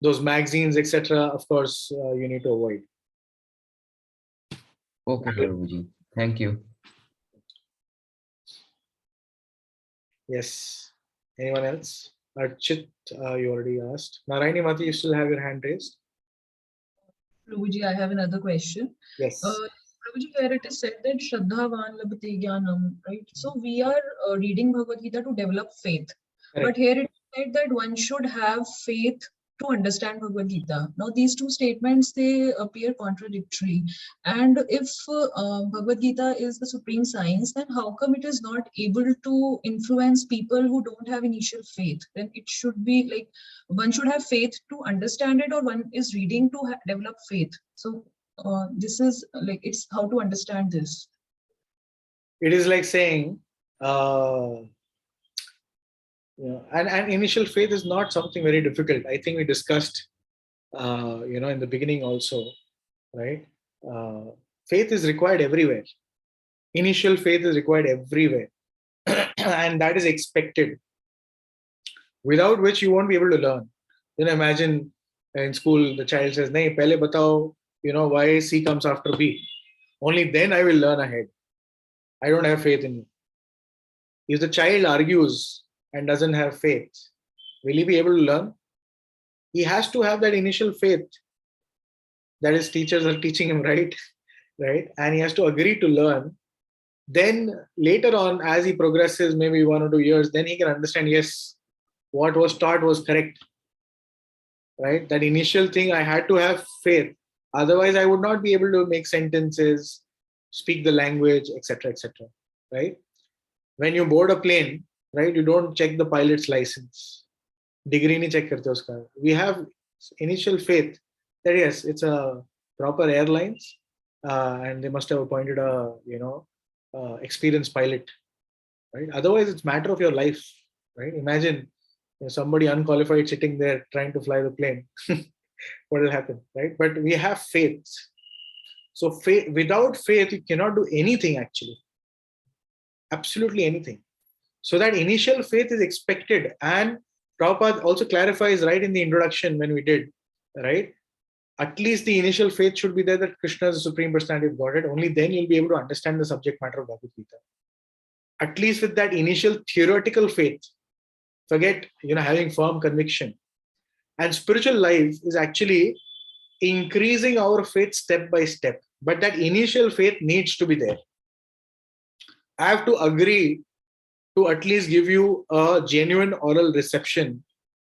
[SPEAKER 1] those magazines, etc. Of course, you need to avoid.
[SPEAKER 8] Okay, Prabhuji. Thank you.
[SPEAKER 1] Yes. Anyone else? Archit, you already asked. Narayani Mati, you still have your hand raised?
[SPEAKER 9] Prabhuji, I have another question.
[SPEAKER 1] Yes.
[SPEAKER 9] Prabhuji, where it is said that Shraddhavan labhate jnanam, right? So we are reading Bhagavad Gita to develop faith.
[SPEAKER 1] Correct.
[SPEAKER 9] But here it is said that one should have faith to understand Bhagavad Gita. Now these two statements, they appear contradictory. And if Bhagavad Gita is the supreme science, then how come it is not able to influence people who don't have initial faith? Then it should be like one should have faith to understand it, or one is reading to develop faith. So this is like, it's how to understand this.
[SPEAKER 1] It is like saying, and initial faith is not something very difficult. I think we discussed, in the beginning also, right? Faith is required everywhere. Initial faith is required everywhere. And that is expected, without which you won't be able to learn. Imagine in school, the child says, "Nahi, pehle batao, why C comes after B. Only then I will learn ahead. I don't have faith in you." If the child argues and doesn't have faith, will he be able to learn? He has to have that initial faith that his teachers are teaching him, right? And he has to agree to learn. Then later on, as he progresses, maybe 1 or 2 years, then he can understand, yes, what was taught was correct, right? That initial thing, I had to have faith. Otherwise, I would not be able to make sentences, speak the language, etc., right? When you board a plane, right, you don't check the pilot's license. Degree nahi check karte uska. We have initial faith that yes, it's a proper airlines, and they must have appointed a experienced pilot, right? Otherwise, it's matter of your life, right? Imagine somebody unqualified sitting there trying to fly the plane. What will happen, right? But we have faith. So faith, without faith, you cannot do anything actually. Absolutely anything. So that initial faith is expected, and Prabhupada also clarifies right in the introduction when we did, right? At least the initial faith should be there that Krishna is the Supreme Personality of Godhead. Only then you'll be able to understand the subject matter of Bhagavad Gita. At least with that initial theoretical faith, forget having firm conviction. And spiritual life is actually increasing our faith step by step. But that initial faith needs to be there. I have to agree to at least give you a genuine oral reception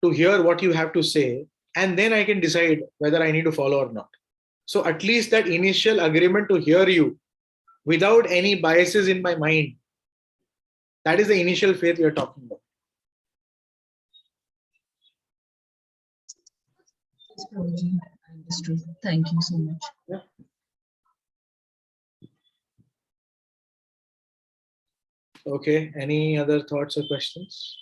[SPEAKER 1] to hear what you have to say, and then I can decide whether I need to follow or not. So at least that initial agreement to hear you without any biases in my mind, that is the initial faith we are talking about.
[SPEAKER 9] Yes, Prabhuji, I understood. Thank you so much.
[SPEAKER 1] Yeah. Okay, any other thoughts or questions?